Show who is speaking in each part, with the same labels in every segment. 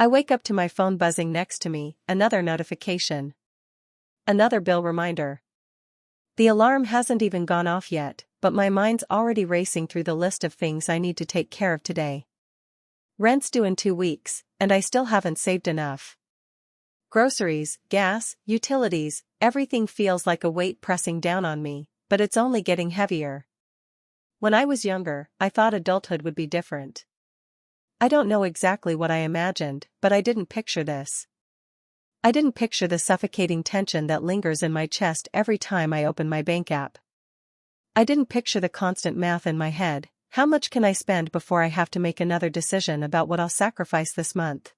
Speaker 1: I wake up to my phone buzzing next to me, another notification. Another bill reminder. The alarm hasn't even gone off yet, but my mind's already racing through the list of things I need to take care of today. Rent's due in 2 weeks, and I still haven't saved enough. Groceries, gas, utilities, everything feels like a weight pressing down on me, but it's only getting heavier. When I was younger, I thought adulthood would be different. I don't know exactly what I imagined, but I didn't picture this. I didn't picture the suffocating tension that lingers in my chest every time I open my bank app. I didn't picture the constant math in my head. How much can I spend before I have to make another decision about what I'll sacrifice this month?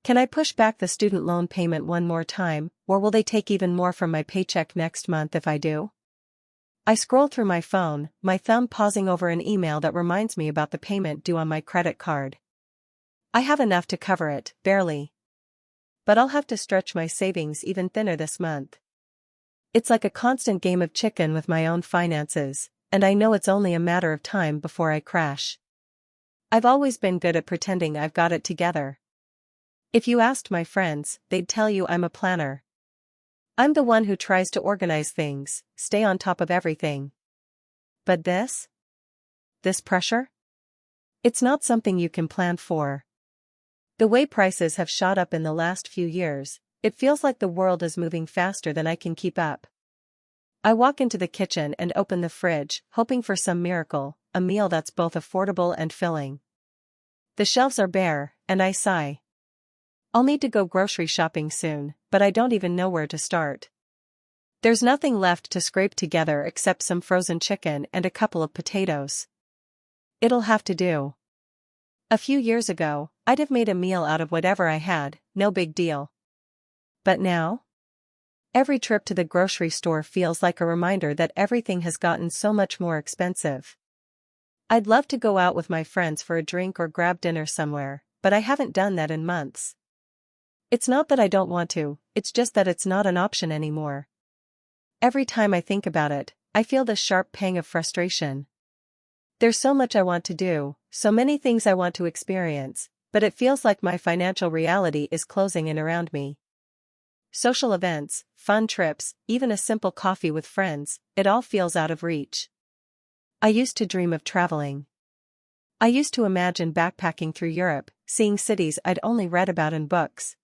Speaker 1: Can I push back the student loan payment one more time, or will they take even more from my paycheck next month if I do? I scroll through my phone, my thumb pausing over an email that reminds me about the payment due on my credit card. I have enough to cover it, barely. But I'll have to stretch my savings even thinner this month. It's like a constant game of chicken with my own finances, and I know it's only a matter of time before I crash. I've always been good at pretending I've got it together. If you asked my friends, they'd tell you I'm a planner. I'm the one who tries to organize things, stay on top of everything. But this pressure? It's not something you can plan for. The way prices have shot up in the last few years, it feels like the world is moving faster than I can keep up. I walk into the kitchen and open the fridge, hoping for some miracle, a meal that's both affordable and filling. The shelves are bare, and I sigh. I'll need to go grocery shopping soon, but I don't even know where to start. There's nothing left to scrape together except some frozen chicken and a couple of potatoes. It'll have to do. A few years ago, I'd have made a meal out of whatever I had, no big deal. But now? Every trip to the grocery store feels like a reminder that everything has gotten so much more expensive. I'd love to go out with my friends for a drink or grab dinner somewhere, but I haven't done that in months. It's not that I don't want to, it's just that it's not an option anymore. Every time I think about it, I feel this sharp pang of frustration. There's so much I want to do, so many things I want to experience, but it feels like my financial reality is closing in around me. Social events, fun trips, even a simple coffee with friends, it all feels out of reach. I used to dream of traveling. I used to imagine backpacking through Europe, seeing cities I'd only read about in books.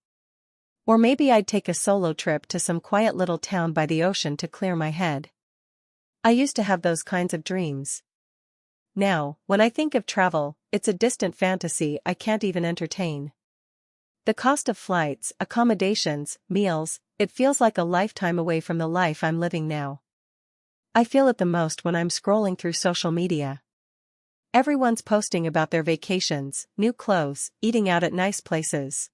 Speaker 1: Or maybe I'd take a solo trip to some quiet little town by the ocean to clear my head. I used to have those kinds of dreams. Now, when I think of travel, it's a distant fantasy I can't even entertain. The cost of flights, accommodations, meals, it feels like a lifetime away from the life I'm living now. I feel it the most when I'm scrolling through social media. Everyone's posting about their vacations, new clothes, eating out at nice places.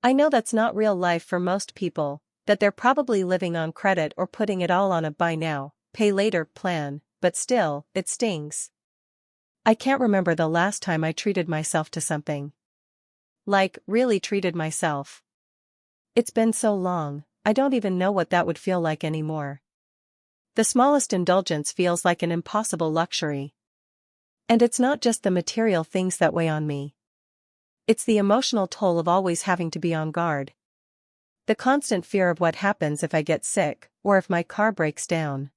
Speaker 1: I know that's not real life for most people, that they're probably living on credit or putting it all on a buy now, pay later plan, but still, it stings. I can't remember the last time I treated myself to something. Like, really treated myself. It's been so long, I don't even know what that would feel like anymore. The smallest indulgence feels like an impossible luxury. And it's not just the material things that weigh on me. It's the emotional toll of always having to be on guard. The constant fear of what happens if I get sick, or if my car breaks down.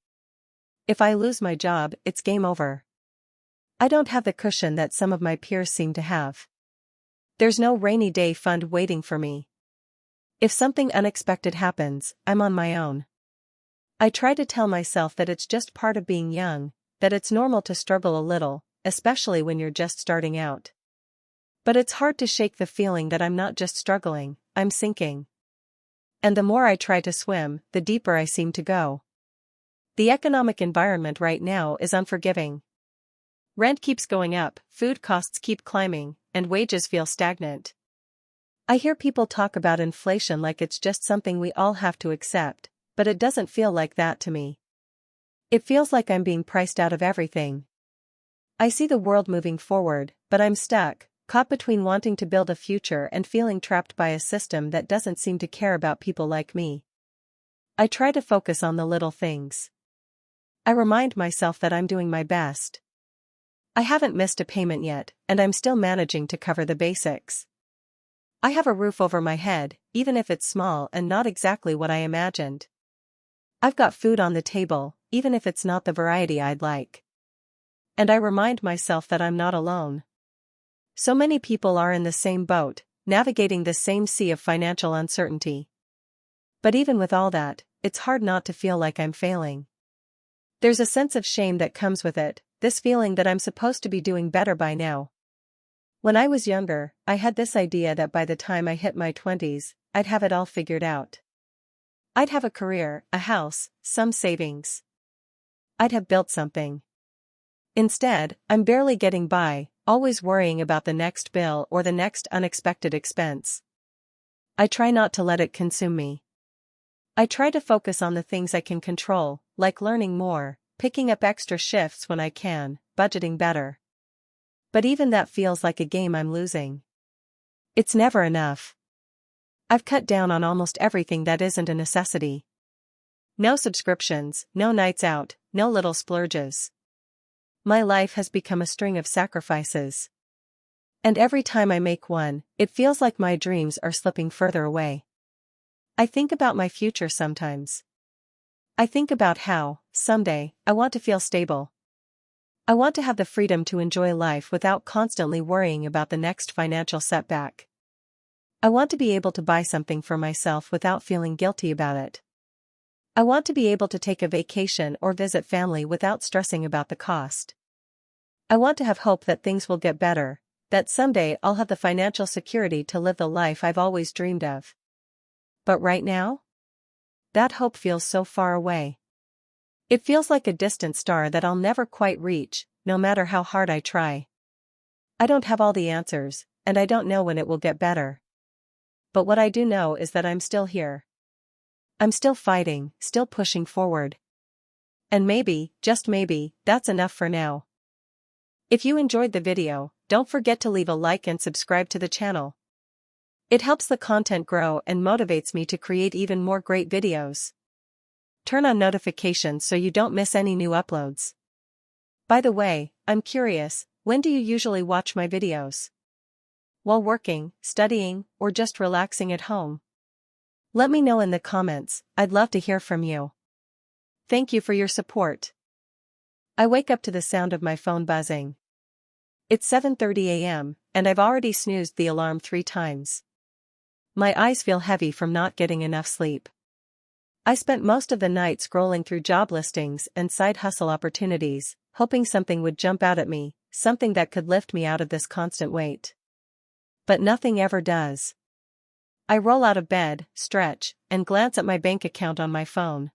Speaker 1: If I lose my job, it's game over. I don't have the cushion that some of my peers seem to have. There's no rainy day fund waiting for me. If something unexpected happens, I'm on my own. I try to tell myself that it's just part of being young, that it's normal to struggle a little, especially when you're just starting out. But it's hard to shake the feeling that I'm not just struggling, I'm sinking. And the more I try to swim, the deeper I seem to go. The economic environment right now is unforgiving. Rent keeps going up, food costs keep climbing, and wages feel stagnant. I hear people talk about inflation like it's just something we all have to accept, but it doesn't feel like that to me. It feels like I'm being priced out of everything. I see the world moving forward, but I'm stuck, caught between wanting to build a future and feeling trapped by a system that doesn't seem to care about people like me. I try to focus on the little things. I remind myself that I'm doing my best. I haven't missed a payment yet, and I'm still managing to cover the basics. I have a roof over my head, even if it's small and not exactly what I imagined. I've got food on the table, even if it's not the variety I'd like. And I remind myself that I'm not alone. So many people are in the same boat, navigating the same sea of financial uncertainty. But even with all that, it's hard not to feel like I'm failing. There's a sense of shame that comes with it, this feeling that I'm supposed to be doing better by now. When I was younger, I had this idea that by the time I hit my 20s, I'd have it all figured out. I'd have a career, a house, some savings. I'd have built something. Instead, I'm barely getting by, always worrying about the next bill or the next unexpected expense. I try not to let it consume me. I try to focus on the things I can control, like learning more, picking up extra shifts when I can, budgeting better. But even that feels like a game I'm losing. It's never enough. I've cut down on almost everything that isn't a necessity. No subscriptions, no nights out, no little splurges. My life has become a string of sacrifices. And every time I make one, it feels like my dreams are slipping further away. I think about my future sometimes. I think about how, someday, I want to feel stable. I want to have the freedom to enjoy life without constantly worrying about the next financial setback. I want to be able to buy something for myself without feeling guilty about it. I want to be able to take a vacation or visit family without stressing about the cost. I want to have hope that things will get better, that someday I'll have the financial security to live the life I've always dreamed of. But right now? That hope feels so far away. It feels like a distant star that I'll never quite reach, no matter how hard I try. I don't have all the answers, and I don't know when it will get better. But what I do know is that I'm still here. I'm still fighting, still pushing forward. And maybe, just maybe, that's enough for now. If you enjoyed the video, don't forget to leave a like and subscribe to the channel. It helps the content grow and motivates me to create even more great videos. Turn on notifications so you don't miss any new uploads. By the way, I'm curious, when do you usually watch my videos? While working, studying, or just relaxing at home? Let me know in the comments, I'd love to hear from you. Thank you for your support. I wake up to the sound of my phone buzzing. It's 7:30 a.m., and I've already snoozed the alarm 3 times. My eyes feel heavy from not getting enough sleep. I spent most of the night scrolling through job listings and side hustle opportunities, hoping something would jump out at me, something that could lift me out of this constant weight. But nothing ever does. I roll out of bed, stretch, and glance at my bank account on my phone.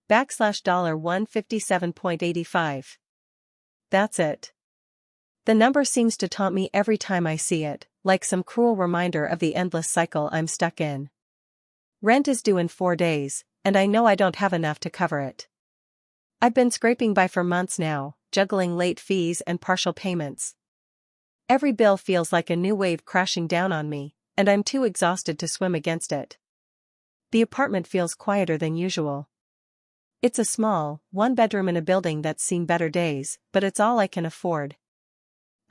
Speaker 1: $157.85. That's it. The number seems to taunt me every time I see it, like some cruel reminder of the endless cycle I'm stuck in. Rent is due in 4 days, and I know I don't have enough to cover it. I've been scraping by for months now, juggling late fees and partial payments. Every bill feels like a new wave crashing down on me, and I'm too exhausted to swim against it. The apartment feels quieter than usual. It's a small, 1-bedroom in a building that's seen better days, but it's all I can afford.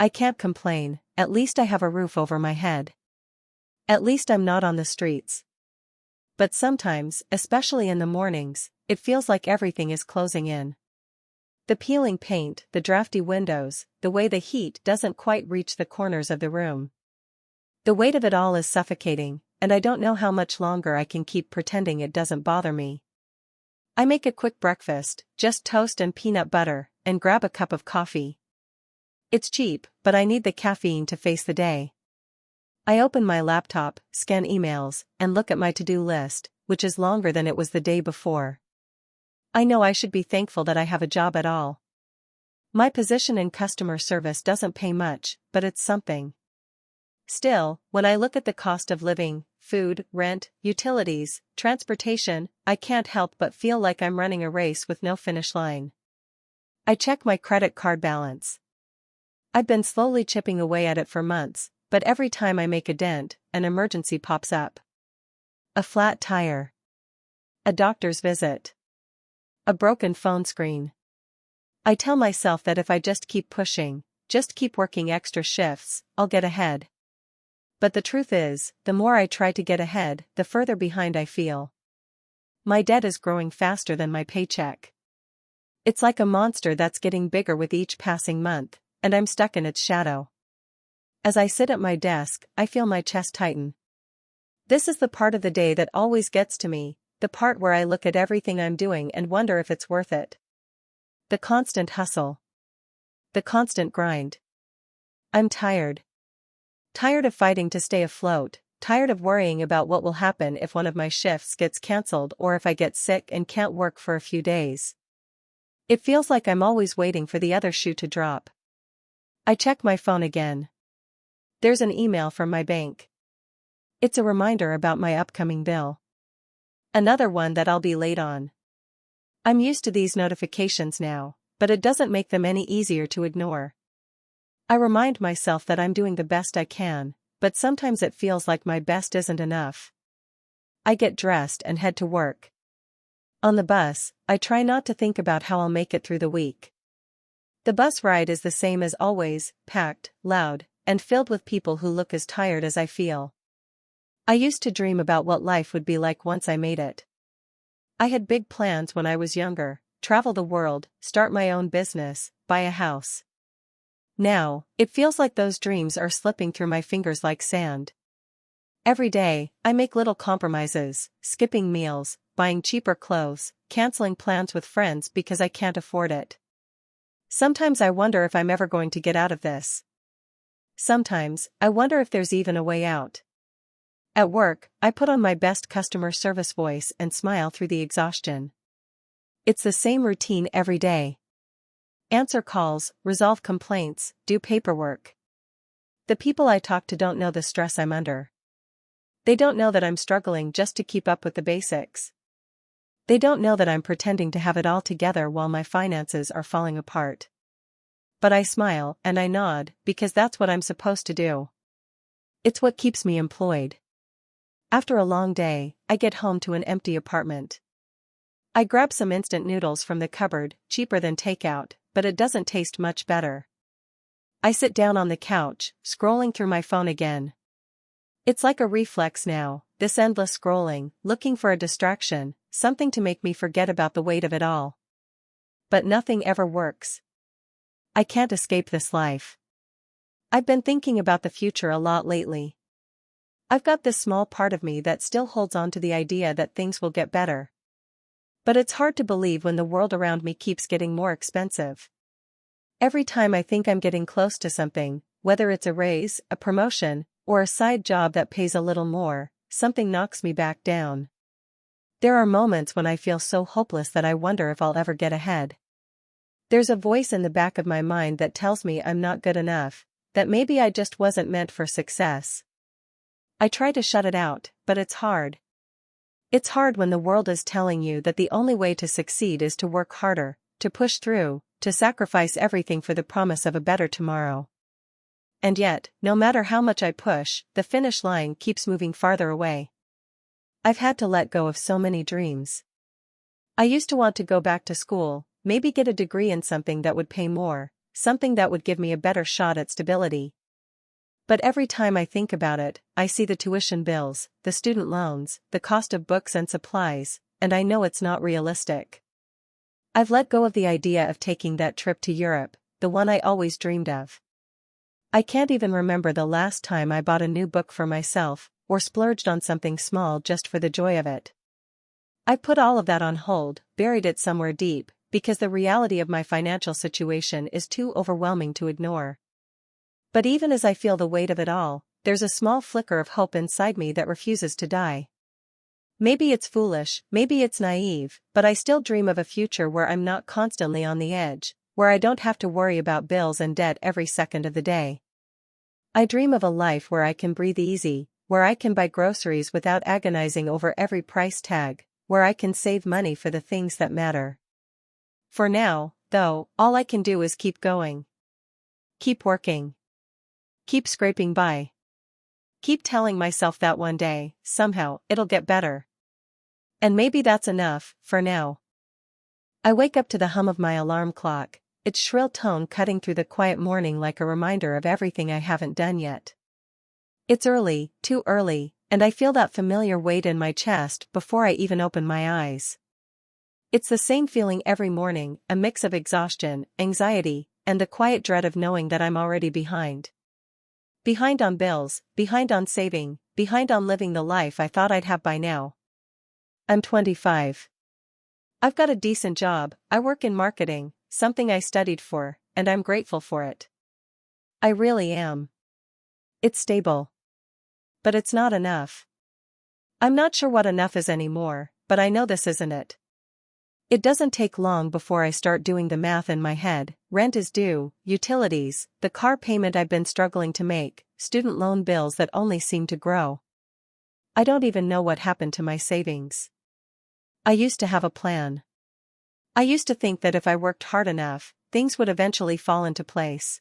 Speaker 1: I can't complain, at least I have a roof over my head. At least I'm not on the streets. But sometimes, especially in the mornings, it feels like everything is closing in. The peeling paint, the drafty windows, the way the heat doesn't quite reach the corners of the room. The weight of it all is suffocating, and I don't know how much longer I can keep pretending it doesn't bother me. I make a quick breakfast, just toast and peanut butter, and grab a cup of coffee. It's cheap, but I need the caffeine to face the day. I open my laptop, scan emails, and look at my to-do list, which is longer than it was the day before. I know I should be thankful that I have a job at all. My position in customer service doesn't pay much, but it's something. Still, when I look at the cost of living, food, rent, utilities, transportation, I can't help but feel like I'm running a race with no finish line. I check my credit card balance. I've been slowly chipping away at it for months, but every time I make a dent, an emergency pops up. A flat tire. A doctor's visit. A broken phone screen. I tell myself that if I just keep pushing, just keep working extra shifts, I'll get ahead. But the truth is, the more I try to get ahead, the further behind I feel. My debt is growing faster than my paycheck. It's like a monster that's getting bigger with each passing month, and I'm stuck in its shadow. As I sit at my desk, I feel my chest tighten. This is the part of the day that always gets to me, the part where I look at everything I'm doing and wonder if it's worth it. The constant hustle. The constant grind. I'm tired. Tired of fighting to stay afloat, tired of worrying about what will happen if one of my shifts gets cancelled or if I get sick and can't work for a few days. It feels like I'm always waiting for the other shoe to drop. I check my phone again. There's an email from my bank. It's a reminder about my upcoming bill. Another one that I'll be late on. I'm used to these notifications now, but it doesn't make them any easier to ignore. I remind myself that I'm doing the best I can, but sometimes it feels like my best isn't enough. I get dressed and head to work. On the bus, I try not to think about how I'll make it through the week. The bus ride is the same as always, packed, loud, and filled with people who look as tired as I feel. I used to dream about what life would be like once I made it. I had big plans when I was younger, travel the world, start my own business, buy a house. Now, it feels like those dreams are slipping through my fingers like sand. Every day, I make little compromises, skipping meals, buying cheaper clothes, canceling plans with friends because I can't afford it. Sometimes I wonder if I'm ever going to get out of this. Sometimes, I wonder if there's even a way out. At work, I put on my best customer service voice and smile through the exhaustion. It's the same routine every day. Answer calls, resolve complaints, do paperwork. The people I talk to don't know the stress I'm under. They don't know that I'm struggling just to keep up with the basics. They don't know that I'm pretending to have it all together while my finances are falling apart. But I smile and I nod because that's what I'm supposed to do. It's what keeps me employed. After a long day, I get home to an empty apartment. I grab some instant noodles from the cupboard, cheaper than takeout, but it doesn't taste much better. I sit down on the couch, scrolling through my phone again. It's like a reflex now, this endless scrolling, looking for a distraction, something to make me forget about the weight of it all. But nothing ever works. I can't escape this life. I've been thinking about the future a lot lately. I've got this small part of me that still holds on to the idea that things will get better. But it's hard to believe when the world around me keeps getting more expensive. Every time I think I'm getting close to something, whether it's a raise, a promotion, or a side job that pays a little more, something knocks me back down. There are moments when I feel so hopeless that I wonder if I'll ever get ahead. There's a voice in the back of my mind that tells me I'm not good enough, that maybe I just wasn't meant for success. I try to shut it out, but it's hard. It's hard when the world is telling you that the only way to succeed is to work harder, to push through, to sacrifice everything for the promise of a better tomorrow. And yet, no matter how much I push, the finish line keeps moving farther away. I've had to let go of so many dreams. I used to want to go back to school, maybe get a degree in something that would pay more, something that would give me a better shot at stability. But every time I think about it, I see the tuition bills, the student loans, the cost of books and supplies, and I know it's not realistic. I've let go of the idea of taking that trip to Europe, the one I always dreamed of. I can't even remember the last time I bought a new book for myself, or splurged on something small just for the joy of it. I put all of that on hold, buried it somewhere deep, because the reality of my financial situation is too overwhelming to ignore. But even as I feel the weight of it all, there's a small flicker of hope inside me that refuses to die. Maybe it's foolish, maybe it's naive, but I still dream of a future where I'm not constantly on the edge, where I don't have to worry about bills and debt every second of the day. I dream of a life where I can breathe easy, where I can buy groceries without agonizing over every price tag, where I can save money for the things that matter. For now, though, all I can do is keep going. Keep working. Keep scraping by. Keep telling myself that one day, somehow, it'll get better. And maybe that's enough, for now. I wake up to the hum of my alarm clock, its shrill tone cutting through the quiet morning like a reminder of everything I haven't done yet. It's early, too early, and I feel that familiar weight in my chest before I even open my eyes. It's the same feeling every morning, a mix of exhaustion, anxiety, and the quiet dread of knowing that I'm already behind. Behind on bills, behind on saving, behind on living the life I thought I'd have by now. I'm 25. I've got a decent job, I work in marketing, something I studied for, and I'm grateful for it. I really am. It's stable. But it's not enough. I'm not sure what enough is anymore, but I know this isn't it. It doesn't take long before I start doing the math in my head. Rent is due, utilities, the car payment I've been struggling to make, student loan bills that only seem to grow. I don't even know what happened to my savings. I used to have a plan. I used to think that if I worked hard enough, things would eventually fall into place.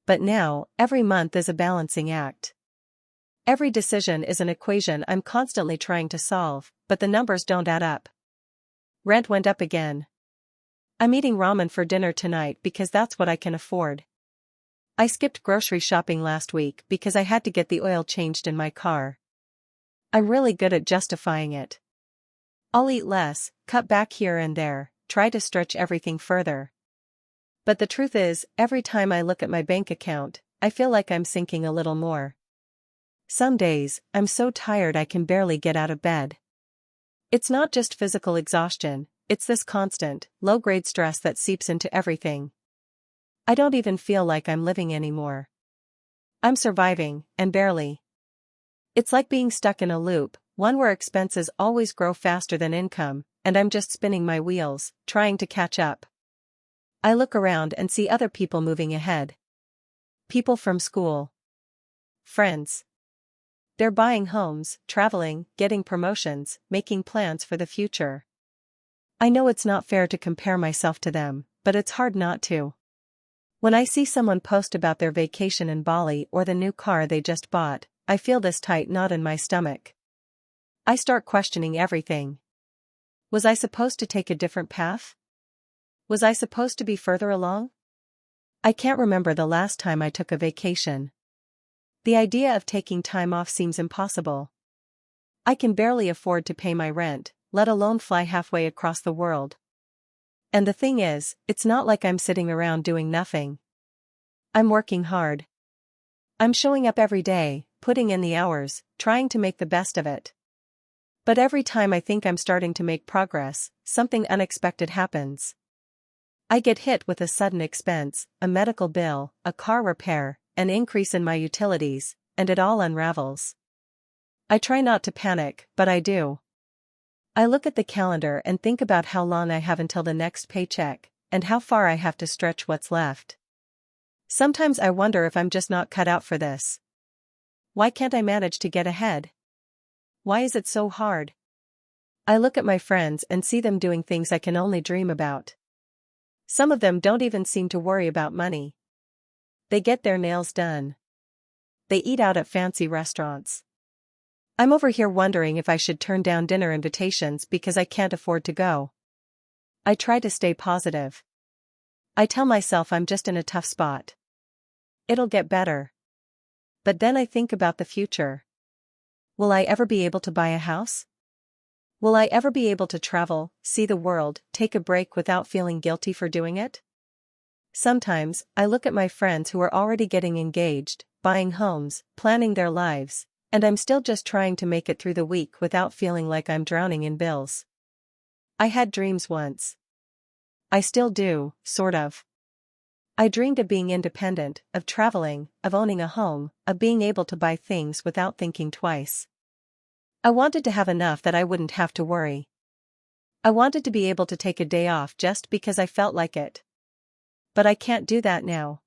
Speaker 1: But now, every month is a balancing act. Every decision is an equation I'm constantly trying to solve, but the numbers don't add up. Rent went up again. I'm eating ramen for dinner tonight because that's what I can afford. I skipped grocery shopping last week because I had to get the oil changed in my car. I'm really good at justifying it. I'll eat less, cut back here and there, try to stretch everything further. But the truth is, every time I look at my bank account, I feel like I'm sinking a little more. Some days, I'm so tired I can barely get out of bed. It's not just physical exhaustion, it's this constant, low-grade stress that seeps into everything. I don't even feel like I'm living anymore. I'm surviving, and barely. It's like being stuck in a loop, one where expenses always grow faster than income, and I'm just spinning my wheels, trying to catch up. I look around and see other people moving ahead. People from school. Friends. They're buying homes, traveling, getting promotions, making plans for the future. I know it's not fair to compare myself to them, but it's hard not to. When I see someone post about their vacation in Bali or the new car they just bought, I feel this tight knot in my stomach. I start questioning everything. Was I supposed to take a different path? Was I supposed to be further along? I can't remember the last time I took a vacation. The idea of taking time off seems impossible. I can barely afford to pay my rent, let alone fly halfway across the world. And the thing is, it's not like I'm sitting around doing nothing. I'm working hard. I'm showing up every day, putting in the hours, trying to make the best of it. But every time I think I'm starting to make progress, something unexpected happens. I get hit with a sudden expense, a medical bill, a car repair, an increase in my utilities, and it all unravels. I try not to panic, but I do. I look at the calendar and think about how long I have until the next paycheck, and how far I have to stretch what's left. Sometimes I wonder if I'm just not cut out for this. Why can't I manage to get ahead? Why is it so hard? I look at my friends and see them doing things I can only dream about. Some of them don't even seem to worry about money. They get their nails done. They eat out at fancy restaurants. I'm over here wondering if I should turn down dinner invitations because I can't afford to go. I try to stay positive. I tell myself I'm just in a tough spot. It'll get better. But then I think about the future. Will I ever be able to buy a house? Will I ever be able to travel, see the world, take a break without feeling guilty for doing it? Sometimes, I look at my friends who are already getting engaged, buying homes, planning their lives, and I'm still just trying to make it through the week without feeling like I'm drowning in bills. I had dreams once. I still do, sort of. I dreamed of being independent, of traveling, of owning a home, of being able to buy things without thinking twice. I wanted to have enough that I wouldn't have to worry. I wanted to be able to take a day off just because I felt like it. But I can't do that now.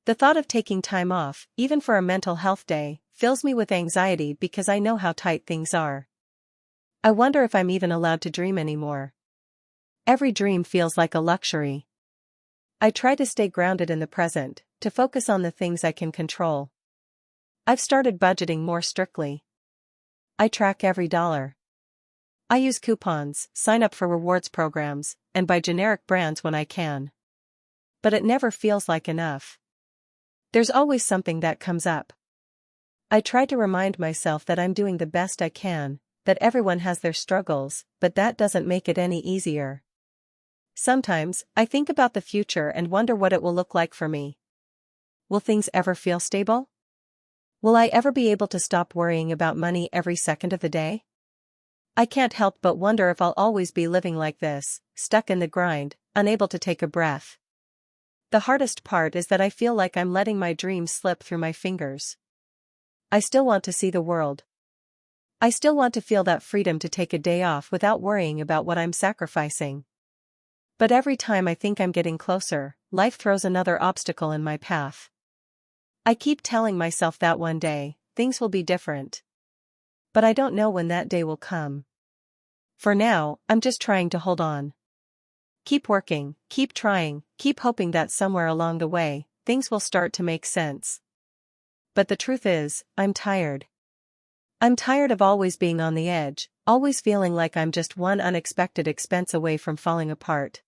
Speaker 1: The thought of taking time off, even for a mental health day, fills me with anxiety because I know how tight things are. I wonder if I'm even allowed to dream anymore. Every dream feels like a luxury. I try to stay grounded in the present, to focus on the things I can control. I've started budgeting more strictly. I track every dollar. I use coupons, sign up for rewards programs, and buy generic brands when I can. But it never feels like enough. There's always something that comes up. I try to remind myself that I'm doing the best I can, that everyone has their struggles, but that doesn't make it any easier. Sometimes, I think about the future and wonder what it will look like for me. Will things ever feel stable? Will I ever be able to stop worrying about money every second of the day? I can't help but wonder if I'll always be living like this, stuck in the grind, unable to take a breath. The hardest part is that I feel like I'm letting my dreams slip through my fingers. I still want to see the world. I still want to feel that freedom to take a day off without worrying about what I'm sacrificing. But every time I think I'm getting closer, life throws another obstacle in my path. I keep telling myself that one day, things will be different. But I don't know when that day will come. For now, I'm just trying to hold on. Keep working, keep trying, keep hoping that somewhere along the way, things will start to make sense. But the truth is, I'm tired. I'm tired of always being on the edge, always feeling like I'm just one unexpected expense away from falling apart.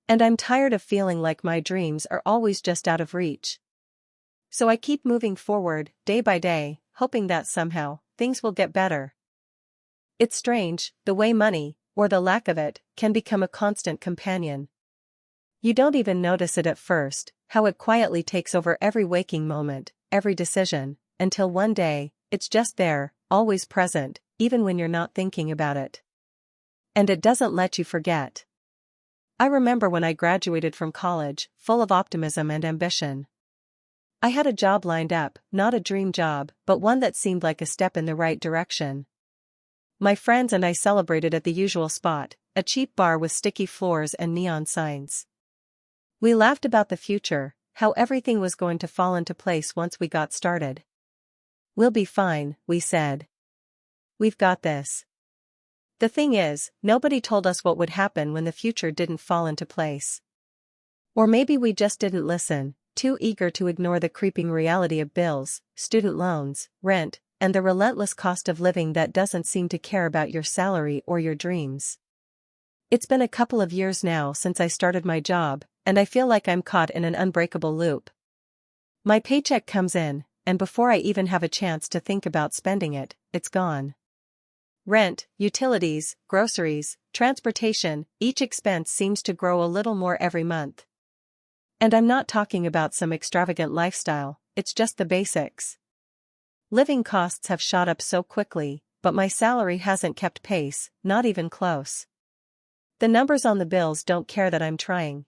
Speaker 1: And I'm tired of feeling like my dreams are always just out of reach. So I keep moving forward, day by day, hoping that somehow, things will get better. It's strange, the way money, or the lack of it, can become a constant companion. You don't even notice it at first, how it quietly takes over every waking moment, every decision, until one day, it's just there, always present, even when you're not thinking about it. And it doesn't let you forget. I remember when I graduated from college, full of optimism and ambition. I had a job lined up, not a dream job, but one that seemed like a step in the right direction. My friends and I celebrated at the usual spot, a cheap bar with sticky floors and neon signs. We laughed about the future, how everything was going to fall into place once we got started. "We'll be fine," we said. "We've got this." The thing is, nobody told us what would happen when the future didn't fall into place. Or maybe we just didn't listen, too eager to ignore the creeping reality of bills, student loans, rent, and the relentless cost of living that doesn't seem to care about your salary or your dreams. It's been a couple of years now since I started my job, and I feel like I'm caught in an unbreakable loop. My paycheck comes in, and before I even have a chance to think about spending it, it's gone. Rent, utilities, groceries, transportation, each expense seems to grow a little more every month. And I'm not talking about some extravagant lifestyle, it's just the basics. Living costs have shot up so quickly, but my salary hasn't kept pace, not even close. The numbers on the bills don't care that I'm trying.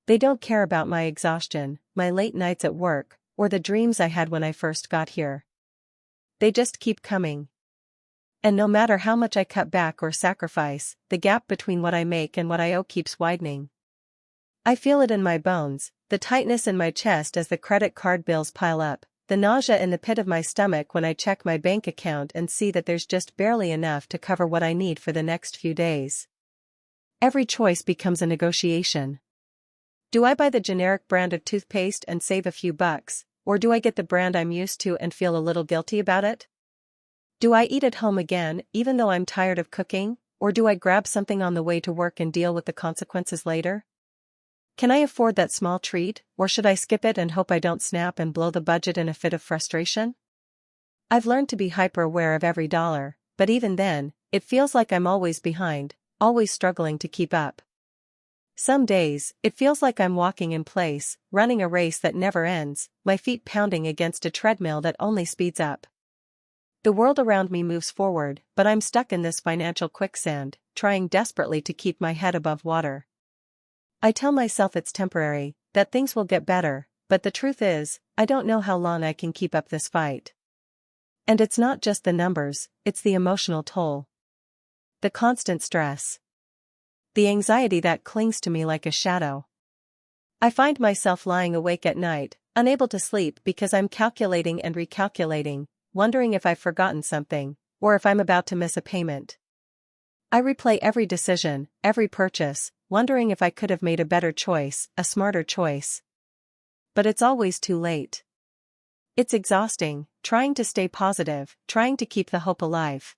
Speaker 1: They don't care about my exhaustion, my late nights at work, or the dreams I had when I first got here. They just keep coming. And no matter how much I cut back or sacrifice, the gap between what I make and what I owe keeps widening. I feel it in my bones, the tightness in my chest as the credit card bills pile up, the nausea in the pit of my stomach when I check my bank account and see that there's just barely enough to cover what I need for the next few days. Every choice becomes a negotiation. Do I buy the generic brand of toothpaste and save a few bucks, or do I get the brand I'm used to and feel a little guilty about it? Do I eat at home again, even though I'm tired of cooking, or do I grab something on the way to work and deal with the consequences later? Can I afford that small treat, or should I skip it and hope I don't snap and blow the budget in a fit of frustration? I've learned to be hyper-aware of every dollar, but even then, it feels like I'm always behind, always struggling to keep up. Some days, it feels like I'm walking in place, running a race that never ends, my feet pounding against a treadmill that only speeds up. The world around me moves forward, but I'm stuck in this financial quicksand, trying desperately to keep my head above water. I tell myself it's temporary, that things will get better, but the truth is, I don't know how long I can keep up this fight. And it's not just the numbers, it's the emotional toll. The constant stress. The anxiety that clings to me like a shadow. I find myself lying awake at night, unable to sleep because I'm calculating and recalculating, wondering if I've forgotten something, or if I'm about to miss a payment. I replay every decision, every purchase, wondering if I could have made a better choice, a smarter choice. But it's always too late. It's exhausting, trying to stay positive, trying to keep the hope alive.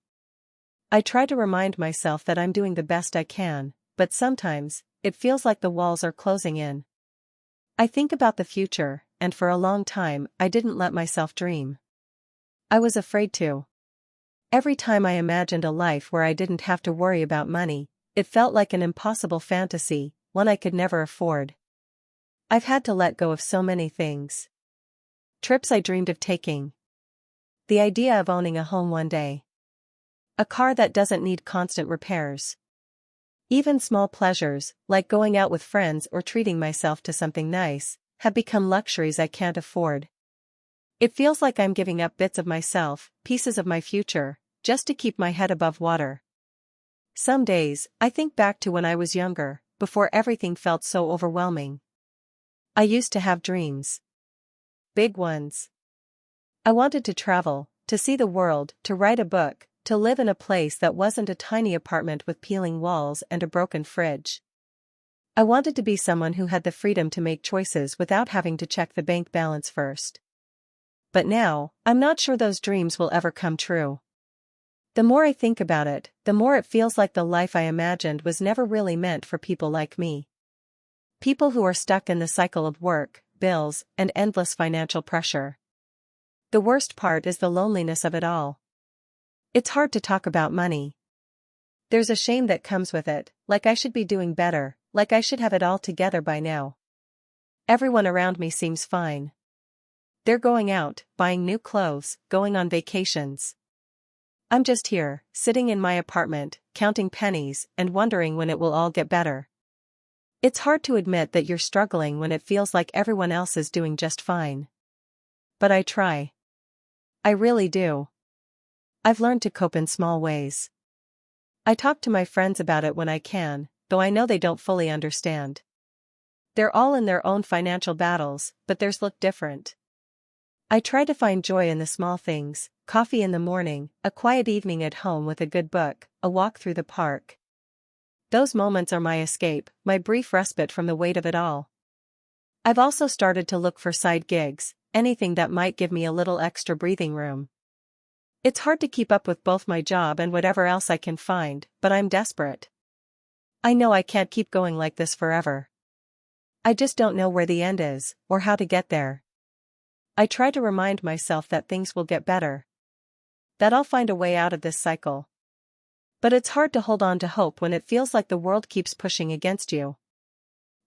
Speaker 1: I try to remind myself that I'm doing the best I can, but sometimes, it feels like the walls are closing in. I think about the future, and for a long time, I didn't let myself dream. I was afraid to. Every time I imagined a life where I didn't have to worry about money, it felt like an impossible fantasy, one I could never afford. I've had to let go of so many things. Trips I dreamed of taking. The idea of owning a home one day. A car that doesn't need constant repairs. Even small pleasures, like going out with friends or treating myself to something nice, have become luxuries I can't afford. It feels like I'm giving up bits of myself, pieces of my future, just to keep my head above water. Some days, I think back to when I was younger, before everything felt so overwhelming. I used to have dreams. Big ones. I wanted to travel, to see the world, to write a book, to live in a place that wasn't a tiny apartment with peeling walls and a broken fridge. I wanted to be someone who had the freedom to make choices without having to check the bank balance first. But now, I'm not sure those dreams will ever come true. The more I think about it, the more it feels like the life I imagined was never really meant for people like me. People who are stuck in the cycle of work, bills, and endless financial pressure. The worst part is the loneliness of it all. It's hard to talk about money. There's a shame that comes with it, like I should be doing better, like I should have it all together by now. Everyone around me seems fine. They're going out, buying new clothes, going on vacations. I'm just here, sitting in my apartment, counting pennies, and wondering when it will all get better. It's hard to admit that you're struggling when it feels like everyone else is doing just fine. But I try. I really do. I've learned to cope in small ways. I talk to my friends about it when I can, though I know they don't fully understand. They're all in their own financial battles, but theirs look different. I try to find joy in the small things: coffee in the morning, a quiet evening at home with a good book, a walk through the park. Those moments are my escape, my brief respite from the weight of it all. I've also started to look for side gigs, anything that might give me a little extra breathing room. It's hard to keep up with both my job and whatever else I can find, but I'm desperate. I know I can't keep going like this forever. I just don't know where the end is, or how to get there. I try to remind myself that things will get better. That I'll find a way out of this cycle. But it's hard to hold on to hope when it feels like the world keeps pushing against you.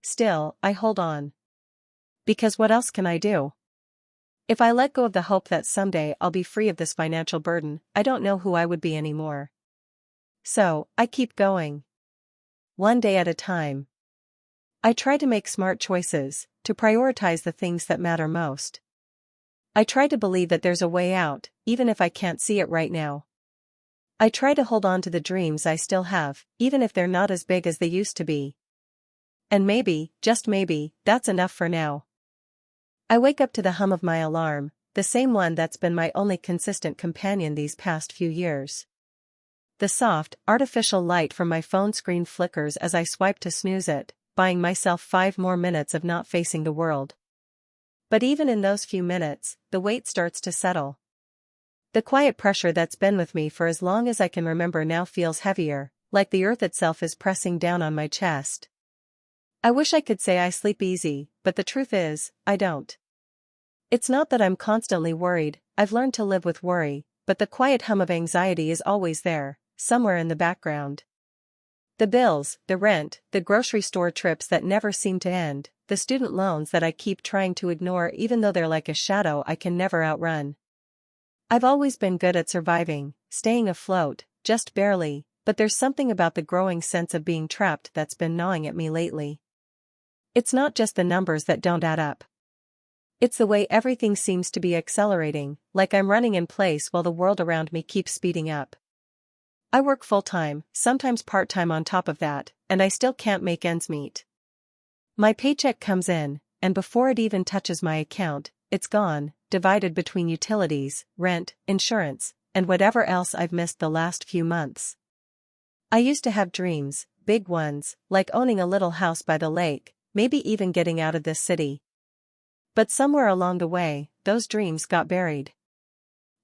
Speaker 1: Still, I hold on. Because what else can I do? If I let go of the hope that someday I'll be free of this financial burden, I don't know who I would be anymore. So, I keep going. One day at a time. I try to make smart choices, to prioritize the things that matter most. I try to believe that there's a way out, even if I can't see it right now. I try to hold on to the dreams I still have, even if they're not as big as they used to be. And maybe, just maybe, that's enough for now. I wake up to the hum of my alarm, the same one that's been my only consistent companion these past few years. The soft, artificial light from my phone screen flickers as I swipe to snooze it, buying myself 5 more minutes of not facing the world. But even in those few minutes, the weight starts to settle. The quiet pressure that's been with me for as long as I can remember now feels heavier, like the earth itself is pressing down on my chest. I wish I could say I sleep easy, but the truth is, I don't. It's not that I'm constantly worried, I've learned to live with worry, but the quiet hum of anxiety is always there, somewhere in the background. The bills, the rent, the grocery store trips that never seem to end, the student loans that I keep trying to ignore even though they're like a shadow I can never outrun. I've always been good at surviving, staying afloat, just barely, but there's something about the growing sense of being trapped that's been gnawing at me lately. It's not just the numbers that don't add up. It's the way everything seems to be accelerating, like I'm running in place while the world around me keeps speeding up. I work full-time, sometimes part-time on top of that, and I still can't make ends meet. My paycheck comes in, and before it even touches my account, it's gone, divided between utilities, rent, insurance, and whatever else I've missed the last few months. I used to have dreams, big ones, like owning a little house by the lake, maybe even getting out of this city. But somewhere along the way, those dreams got buried.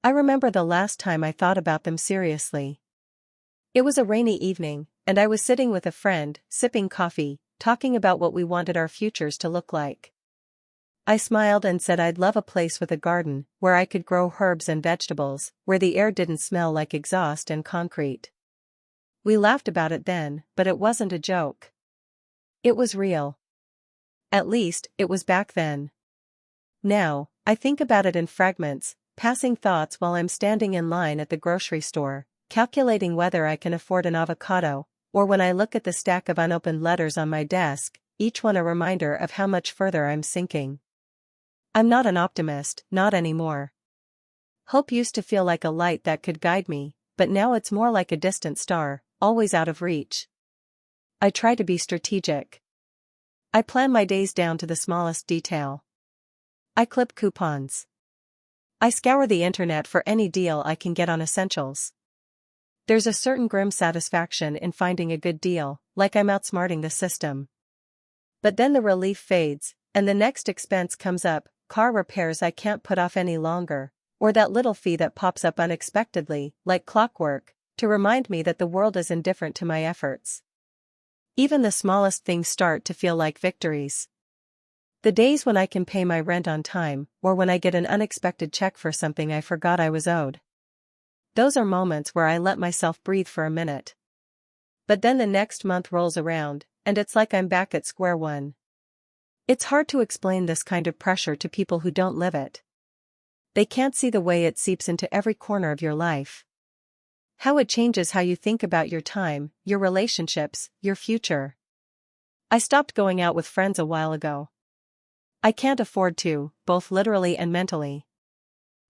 Speaker 1: I remember the last time I thought about them seriously. It was a rainy evening, and I was sitting with a friend, sipping coffee, talking about what we wanted our futures to look like. I smiled and said I'd love a place with a garden, where I could grow herbs and vegetables, where the air didn't smell like exhaust and concrete. We laughed about it then, but it wasn't a joke. It was real. At least, it was back then. Now, I think about it in fragments, passing thoughts while I'm standing in line at the grocery store, calculating whether I can afford an avocado, or when I look at the stack of unopened letters on my desk, each one a reminder of how much further I'm sinking. I'm not an optimist, not anymore. Hope used to feel like a light that could guide me, but now it's more like a distant star, always out of reach. I try to be strategic. I plan my days down to the smallest detail. I clip coupons. I scour the internet for any deal I can get on essentials. There's a certain grim satisfaction in finding a good deal, like I'm outsmarting the system. But then the relief fades, and the next expense comes up, car repairs I can't put off any longer, or that little fee that pops up unexpectedly, like clockwork, to remind me that the world is indifferent to my efforts. Even the smallest things start to feel like victories. The days when I can pay my rent on time, or when I get an unexpected check for something I forgot I was owed. Those are moments where I let myself breathe for a minute. But then the next month rolls around, and it's like I'm back at square one. It's hard to explain this kind of pressure to people who don't live it. They can't see the way it seeps into every corner of your life. How it changes how you think about your time, your relationships, your future. I stopped going out with friends a while ago. I can't afford to, both literally and mentally.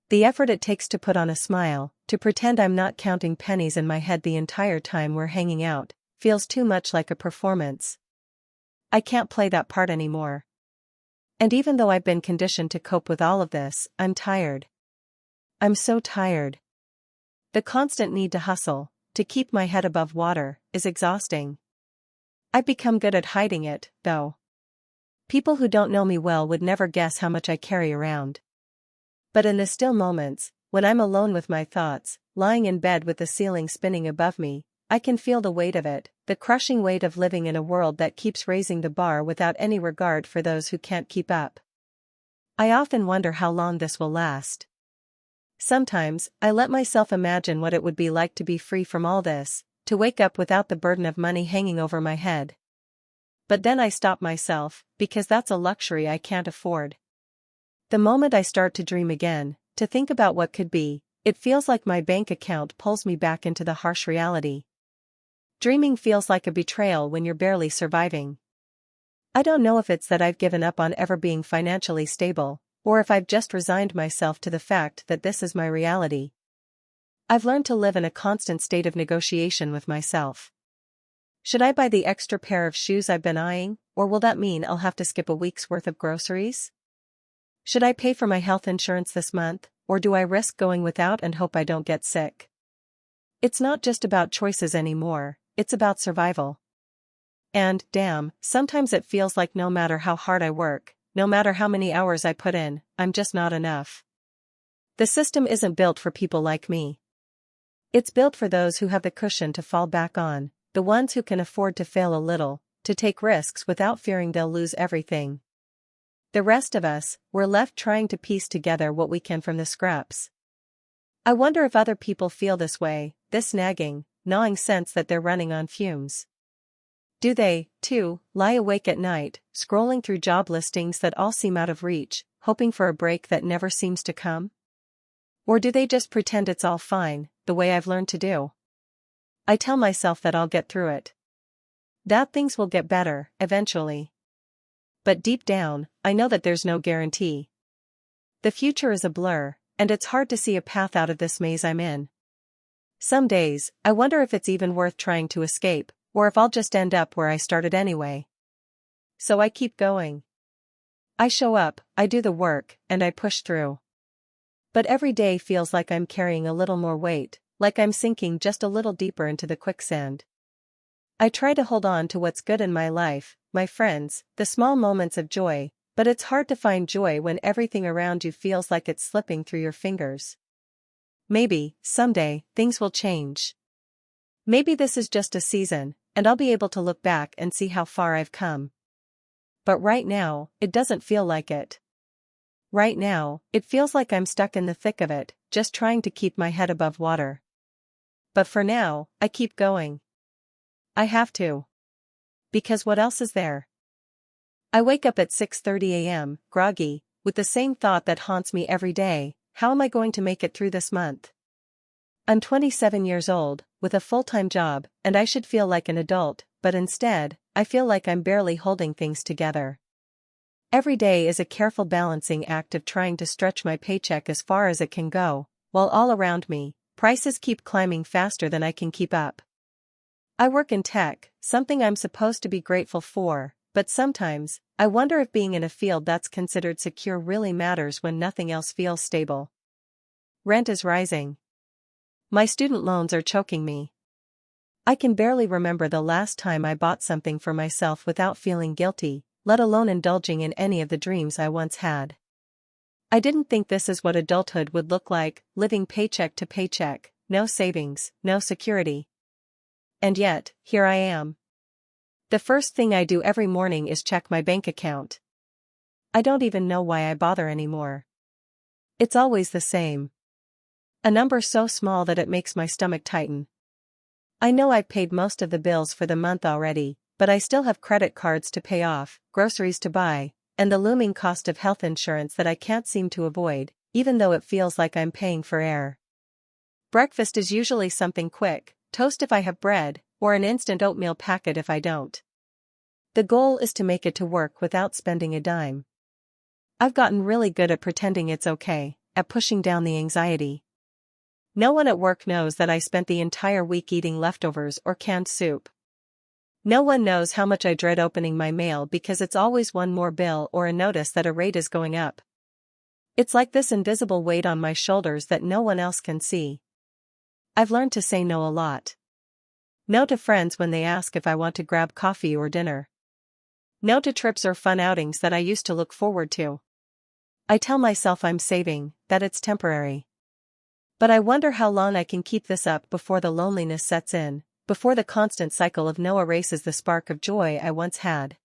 Speaker 1: The effort it takes to put on a smile, to pretend I'm not counting pennies in my head the entire time we're hanging out, feels too much like a performance. I can't play that part anymore. And even though I've been conditioned to cope with all of this, I'm tired. I'm so tired. The constant need to hustle, to keep my head above water, is exhausting. I've become good at hiding it, though. People who don't know me well would never guess how much I carry around. But in the still moments, when I'm alone with my thoughts, lying in bed with the ceiling spinning above me, I can feel the weight of it, the crushing weight of living in a world that keeps raising the bar without any regard for those who can't keep up. I often wonder how long this will last. Sometimes, I let myself imagine what it would be like to be free from all this, to wake up without the burden of money hanging over my head. But then I stop myself, because that's a luxury I can't afford. The moment I start to dream again, to think about what could be, it feels like my bank account pulls me back into the harsh reality. Dreaming feels like a betrayal when you're barely surviving. I don't know if it's that I've given up on ever being financially stable, or if I've just resigned myself to the fact that this is my reality. I've learned to live in a constant state of negotiation with myself. Should I buy the extra pair of shoes I've been eyeing, or will that mean I'll have to skip a week's worth of groceries? Should I pay for my health insurance this month, or do I risk going without and hope I don't get sick? It's not just about choices anymore, it's about survival. And, damn, sometimes it feels like no matter how hard I work, no matter how many hours I put in, I'm just not enough. The system isn't built for people like me. It's built for those who have the cushion to fall back on, the ones who can afford to fail a little, to take risks without fearing they'll lose everything. The rest of us, we're left trying to piece together what we can from the scraps. I wonder if other people feel this way, this nagging, gnawing sense that they're running on fumes. Do they, too, lie awake at night, scrolling through job listings that all seem out of reach, hoping for a break that never seems to come? Or do they just pretend it's all fine, the way I've learned to do? I tell myself that I'll get through it. That things will get better, eventually. But deep down, I know that there's no guarantee. The future is a blur, and it's hard to see a path out of this maze I'm in. Some days, I wonder if it's even worth trying to escape, or if I'll just end up where I started anyway. So I keep going. I show up, I do the work, and I push through. But every day feels like I'm carrying a little more weight, like I'm sinking just a little deeper into the quicksand. I try to hold on to what's good in my life, my friends, the small moments of joy, but it's hard to find joy when everything around you feels like it's slipping through your fingers. Maybe, someday, things will change. Maybe this is just a season, and I'll be able to look back and see how far I've come. But right now, it doesn't feel like it. Right now, it feels like I'm stuck in the thick of it, just trying to keep my head above water. But for now, I keep going. I have to. Because what else is there? I wake up at 6:30 a.m., groggy, with the same thought that haunts me every day: how am I going to make it through this month? I'm 27 years old, with a full-time job, and I should feel like an adult, but instead, I feel like I'm barely holding things together. Every day is a careful balancing act of trying to stretch my paycheck as far as it can go, while all around me, prices keep climbing faster than I can keep up. I work in tech, something I'm supposed to be grateful for, but sometimes, I wonder if being in a field that's considered secure really matters when nothing else feels stable. Rent is rising. My student loans are choking me. I can barely remember the last time I bought something for myself without feeling guilty, let alone indulging in any of the dreams I once had. I didn't think this is what adulthood would look like, living paycheck to paycheck, no savings, no security. And yet, here I am. The first thing I do every morning is check my bank account. I don't even know why I bother anymore. It's always the same. A number so small that it makes my stomach tighten. I know I've paid most of the bills for the month already, but I still have credit cards to pay off, groceries to buy, and the looming cost of health insurance that I can't seem to avoid, even though it feels like I'm paying for air. Breakfast is usually something quick: toast if I have bread, or an instant oatmeal packet if I don't. The goal is to make it to work without spending a dime. I've gotten really good at pretending it's okay, at pushing down the anxiety. No one at work knows that I spent the entire week eating leftovers or canned soup. No one knows how much I dread opening my mail because it's always one more bill or a notice that a rate is going up. It's like this invisible weight on my shoulders that no one else can see. I've learned to say no a lot. No to friends when they ask if I want to grab coffee or dinner. No to trips or fun outings that I used to look forward to. I tell myself I'm saving, that it's temporary. But I wonder how long I can keep this up before the loneliness sets in, before the constant cycle of no erases the spark of joy I once had.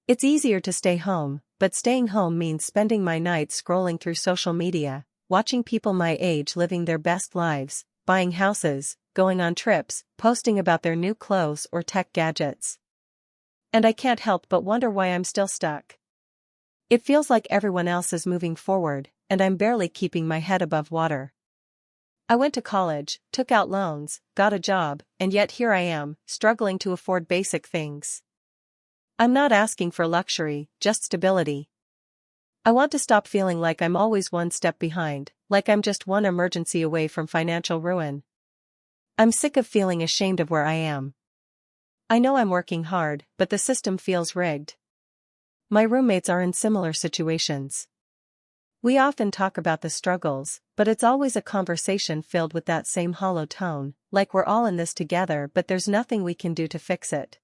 Speaker 1: It's easier to stay home, but staying home means spending my nights scrolling through social media, watching people my age living their best lives, buying houses, going on trips, posting about their new clothes or tech gadgets. And I can't help but wonder why I'm still stuck. It feels like everyone else is moving forward, and I'm barely keeping my head above water. I went to college, took out loans, got a job, and yet here I am, struggling to afford basic things. I'm not asking for luxury, just stability. I want to stop feeling like I'm always one step behind, like I'm just one emergency away from financial ruin. I'm sick of feeling ashamed of where I am. I know I'm working hard, but the system feels rigged. My roommates are in similar situations. We often talk about the struggles, but it's always a conversation filled with that same hollow tone, like we're all in this together but there's nothing we can do to fix it.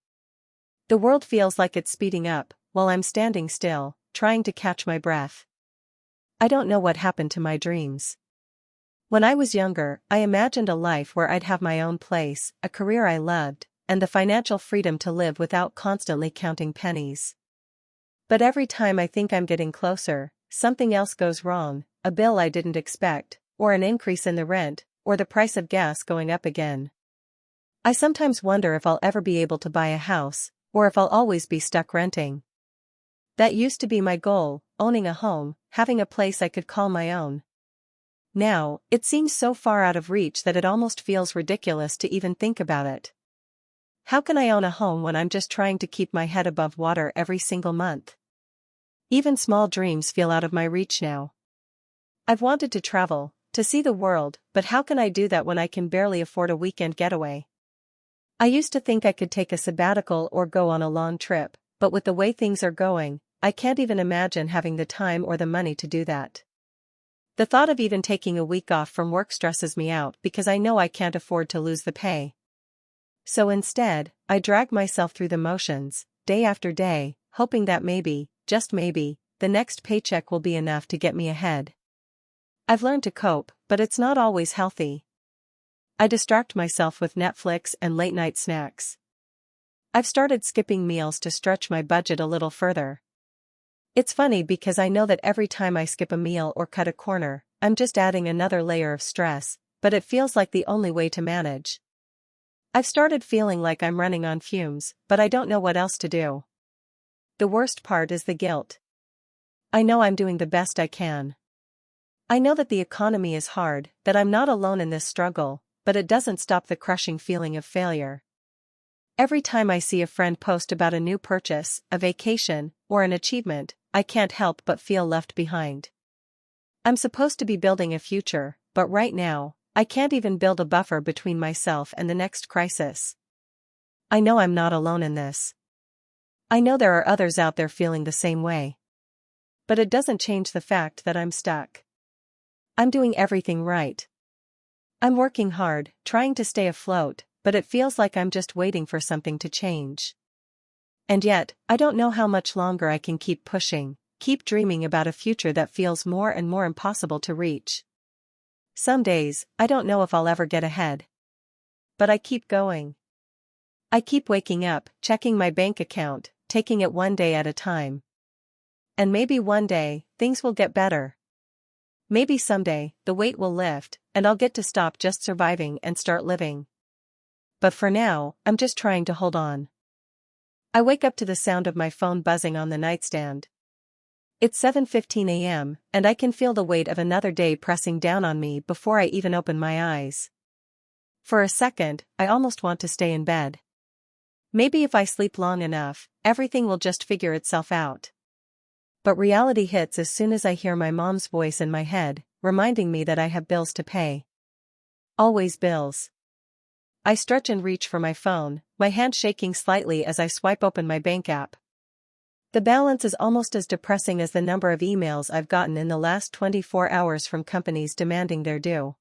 Speaker 1: The world feels like it's speeding up, while I'm standing still, trying to catch my breath. I don't know what happened to my dreams. When I was younger, I imagined a life where I'd have my own place, a career I loved, and the financial freedom to live without constantly counting pennies. But every time I think I'm getting closer, something else goes wrong: a bill I didn't expect, or an increase in the rent, or the price of gas going up again. I sometimes wonder if I'll ever be able to buy a house, or if I'll always be stuck renting. That used to be my goal: owning a home, having a place I could call my own. Now, it seems so far out of reach that it almost feels ridiculous to even think about it. How can I own a home when I'm just trying to keep my head above water every single month? Even small dreams feel out of my reach now. I've wanted to travel, to see the world, but how can I do that when I can barely afford a weekend getaway? I used to think I could take a sabbatical or go on a long trip, but with the way things are going, I can't even imagine having the time or the money to do that. The thought of even taking a week off from work stresses me out because I know I can't afford to lose the pay. So instead, I drag myself through the motions, day after day, hoping that maybe, just maybe, the next paycheck will be enough to get me ahead. I've learned to cope, but it's not always healthy. I distract myself with Netflix and late-night snacks. I've started skipping meals to stretch my budget a little further. It's funny because I know that every time I skip a meal or cut a corner, I'm just adding another layer of stress, but it feels like the only way to manage. I've started feeling like I'm running on fumes, but I don't know what else to do. The worst part is the guilt. I know I'm doing the best I can. I know that the economy is hard, that I'm not alone in this struggle, but it doesn't stop the crushing feeling of failure. Every time I see a friend post about a new purchase, a vacation, or an achievement, I can't help but feel left behind. I'm supposed to be building a future, but right now, I can't even build a buffer between myself and the next crisis. I know I'm not alone in this. I know there are others out there feeling the same way. But it doesn't change the fact that I'm stuck. I'm doing everything right. I'm working hard, trying to stay afloat, but it feels like I'm just waiting for something to change. And yet, I don't know how much longer I can keep pushing, keep dreaming about a future that feels more and more impossible to reach. Some days, I don't know if I'll ever get ahead. But I keep going. I keep waking up, checking my bank account, taking it one day at a time. And maybe one day, things will get better. Maybe someday, the weight will lift, and I'll get to stop just surviving and start living. But for now, I'm just trying to hold on. I wake up to the sound of my phone buzzing on the nightstand. It's 7:15 a.m., and I can feel the weight of another day pressing down on me before I even open my eyes. For a second, I almost want to stay in bed. Maybe if I sleep long enough, everything will just figure itself out. But reality hits as soon as I hear my mom's voice in my head, reminding me that I have bills to pay. Always bills. I stretch and reach for my phone, my hand shaking slightly as I swipe open my bank app. The balance is almost as depressing as the number of emails I've gotten in the last 24 hours from companies demanding their due.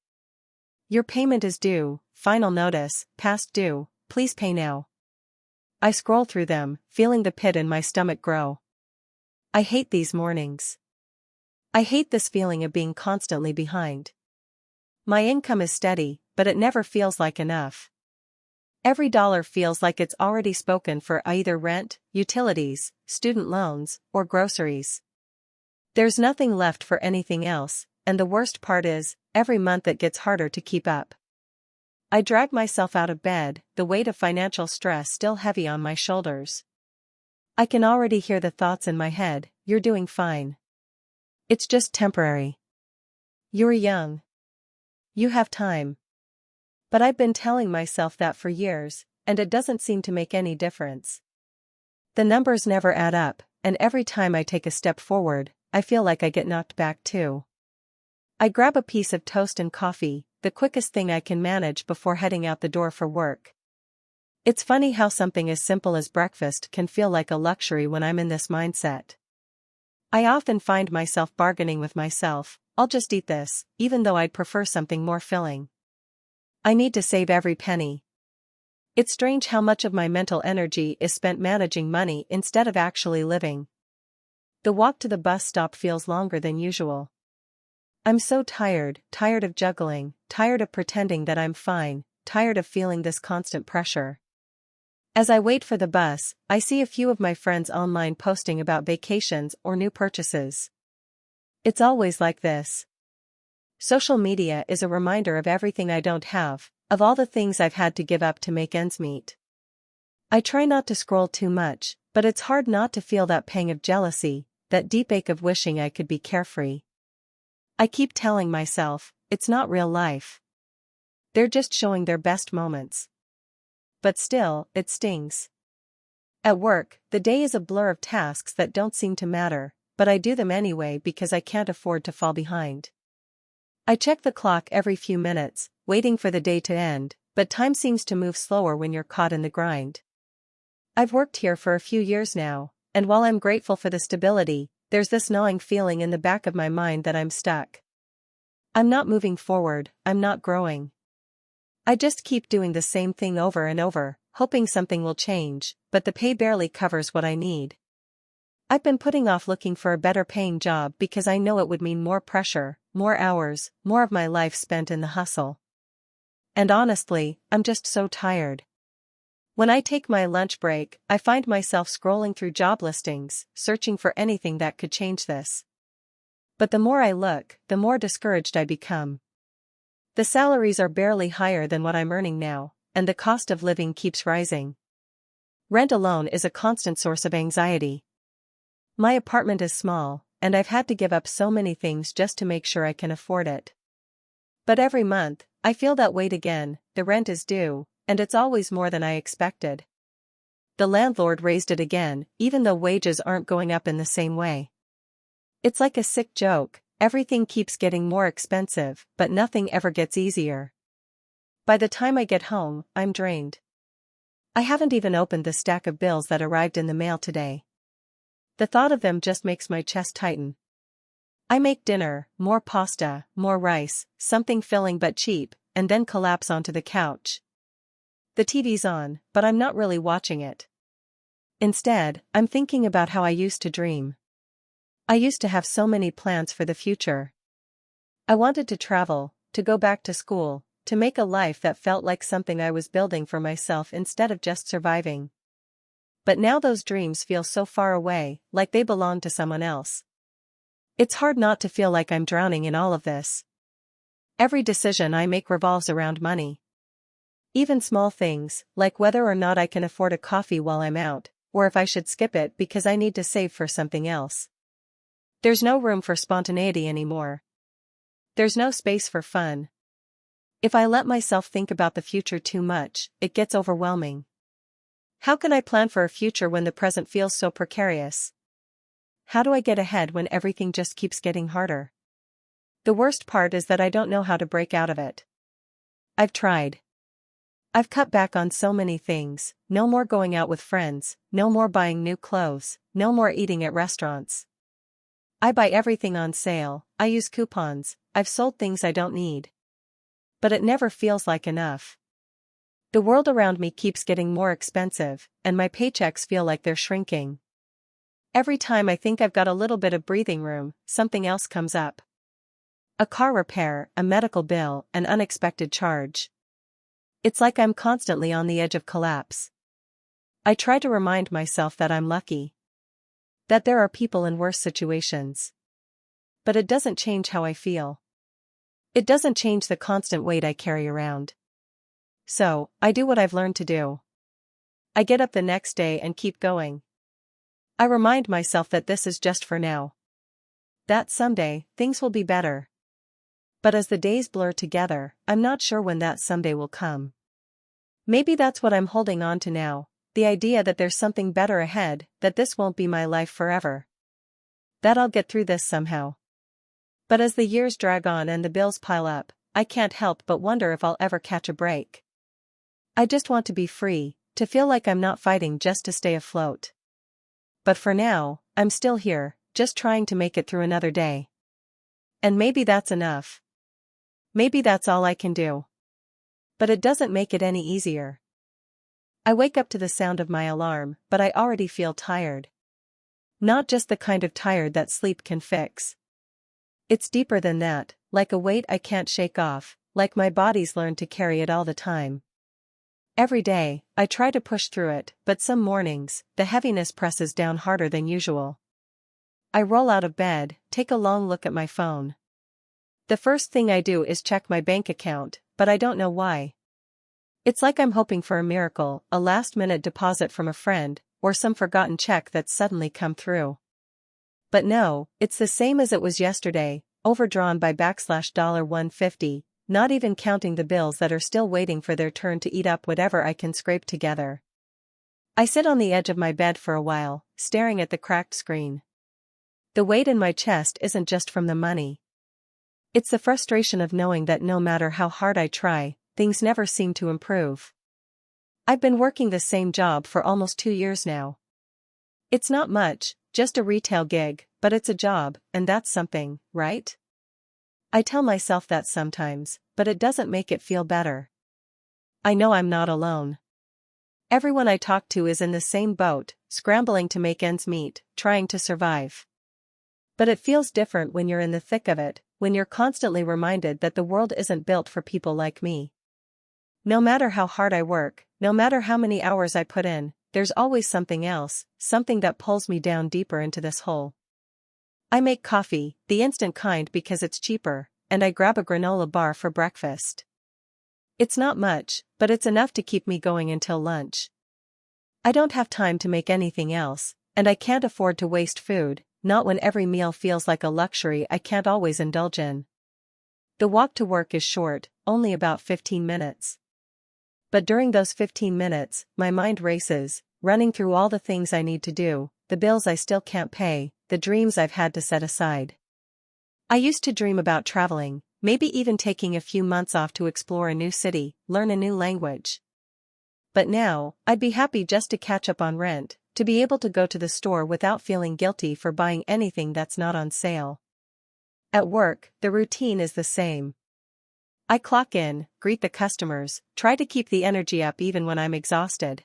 Speaker 1: Your payment is due, final notice, past due, please pay now. I scroll through them, feeling the pit in my stomach grow. I hate these mornings. I hate this feeling of being constantly behind. My income is steady, but it never feels like enough. Every dollar feels like it's already spoken for either rent, utilities, student loans, or groceries. There's nothing left for anything else, and the worst part is, every month it gets harder to keep up. I drag myself out of bed, the weight of financial stress still heavy on my shoulders. I can already hear the thoughts in my head, you're doing fine. It's just temporary. You're young. You have time. But I've been telling myself that for years, and it doesn't seem to make any difference. The numbers never add up, and every time I take a step forward, I feel like I get knocked back too. I grab a piece of toast and coffee, the quickest thing I can manage before heading out the door for work. It's funny how something as simple as breakfast can feel like a luxury when I'm in this mindset. I often find myself bargaining with myself, I'll just eat this, even though I'd prefer something more filling. I need to save every penny. It's strange how much of my mental energy is spent managing money instead of actually living. The walk to the bus stop feels longer than usual. I'm so tired of juggling, tired of pretending that I'm fine, tired of feeling this constant pressure. As I wait for the bus, I see a few of my friends online posting about vacations or new purchases. It's always like this. Social media is a reminder of everything I don't have, of all the things I've had to give up to make ends meet. I try not to scroll too much, but it's hard not to feel that pang of jealousy, that deep ache of wishing I could be carefree. I keep telling myself, it's not real life. They're just showing their best moments. But still, it stings. At work, the day is a blur of tasks that don't seem to matter, but I do them anyway because I can't afford to fall behind. I check the clock every few minutes, waiting for the day to end, but time seems to move slower when you're caught in the grind. I've worked here for a few years now, and while I'm grateful for the stability, there's this gnawing feeling in the back of my mind that I'm stuck. I'm not moving forward, I'm not growing. I just keep doing the same thing over and over, hoping something will change, but the pay barely covers what I need. I've been putting off looking for a better paying job because I know it would mean more pressure, more hours, more of my life spent in the hustle. And honestly, I'm just so tired. When I take my lunch break, I find myself scrolling through job listings, searching for anything that could change this. But the more I look, the more discouraged I become. The salaries are barely higher than what I'm earning now, and the cost of living keeps rising. Rent alone is a constant source of anxiety. My apartment is small, and I've had to give up so many things just to make sure I can afford it. But every month, I feel that weight again. The rent is due, and it's always more than I expected. The landlord raised it again, even though wages aren't going up in the same way. It's like a sick joke, everything keeps getting more expensive, but nothing ever gets easier. By the time I get home, I'm drained. I haven't even opened the stack of bills that arrived in the mail today. The thought of them just makes my chest tighten. I make dinner, more pasta, more rice, something filling but cheap, and then collapse onto the couch. The TV's on, but I'm not really watching it. Instead, I'm thinking about how I used to dream. I used to have so many plans for the future. I wanted to travel, to go back to school, to make a life that felt like something I was building for myself instead of just surviving. But now those dreams feel so far away, like they belong to someone else. It's hard not to feel like I'm drowning in all of this. Every decision I make revolves around money. Even small things, like whether or not I can afford a coffee while I'm out, or if I should skip it because I need to save for something else. There's no room for spontaneity anymore. There's no space for fun. If I let myself think about the future too much, it gets overwhelming. How can I plan for a future when the present feels so precarious? How do I get ahead when everything just keeps getting harder? The worst part is that I don't know how to break out of it. I've tried. I've cut back on so many things, no more going out with friends, no more buying new clothes, no more eating at restaurants. I buy everything on sale, I use coupons, I've sold things I don't need. But it never feels like enough. The world around me keeps getting more expensive, and my paychecks feel like they're shrinking. Every time I think I've got a little bit of breathing room, something else comes up. A car repair, a medical bill, an unexpected charge. It's like I'm constantly on the edge of collapse. I try to remind myself that I'm lucky. That there are people in worse situations. But it doesn't change how I feel. It doesn't change the constant weight I carry around. So, I do what I've learned to do. I get up the next day and keep going. I remind myself that this is just for now. That someday, things will be better. But as the days blur together, I'm not sure when that someday will come. Maybe that's what I'm holding on to now, the idea that there's something better ahead, that this won't be my life forever. That I'll get through this somehow. But as the years drag on and the bills pile up, I can't help but wonder if I'll ever catch a break. I just want to be free, to feel like I'm not fighting just to stay afloat. But for now, I'm still here, just trying to make it through another day. And maybe that's enough. Maybe that's all I can do. But it doesn't make it any easier. I wake up to the sound of my alarm, but I already feel tired. Not just the kind of tired that sleep can fix. It's deeper than that, like a weight I can't shake off, like my body's learned to carry it all the time. Every day, I try to push through it, but some mornings, the heaviness presses down harder than usual. I roll out of bed, take a long look at my phone. The first thing I do is check my bank account, but I don't know why. It's like I'm hoping for a miracle, a last-minute deposit from a friend, or some forgotten check that's suddenly come through. But no, it's the same as it was yesterday, overdrawn by $150, not even counting the bills that are still waiting for their turn to eat up whatever I can scrape together. I sit on the edge of my bed for a while, staring at the cracked screen. The weight in my chest isn't just from the money. It's the frustration of knowing that no matter how hard I try, things never seem to improve. I've been working the same job for almost 2 years now. It's not much, just a retail gig, but it's a job, and that's something, right? I tell myself that sometimes, but it doesn't make it feel better. I know I'm not alone. Everyone I talk to is in the same boat, scrambling to make ends meet, trying to survive. But it feels different when you're in the thick of it, when you're constantly reminded that the world isn't built for people like me. No matter how hard I work, no matter how many hours I put in, there's always something else, something that pulls me down deeper into this hole. I make coffee, the instant kind because it's cheaper, and I grab a granola bar for breakfast. It's not much, but it's enough to keep me going until lunch. I don't have time to make anything else, and I can't afford to waste food, not when every meal feels like a luxury I can't always indulge in. The walk to work is short, only about 15 minutes. But during those 15 minutes, my mind races, running through all the things I need to do, the bills I still can't pay, the dreams I've had to set aside. I used to dream about traveling, maybe even taking a few months off to explore a new city, learn a new language. But now, I'd be happy just to catch up on rent, to be able to go to the store without feeling guilty for buying anything that's not on sale. At work, the routine is the same. I clock in, greet the customers, try to keep the energy up even when I'm exhausted.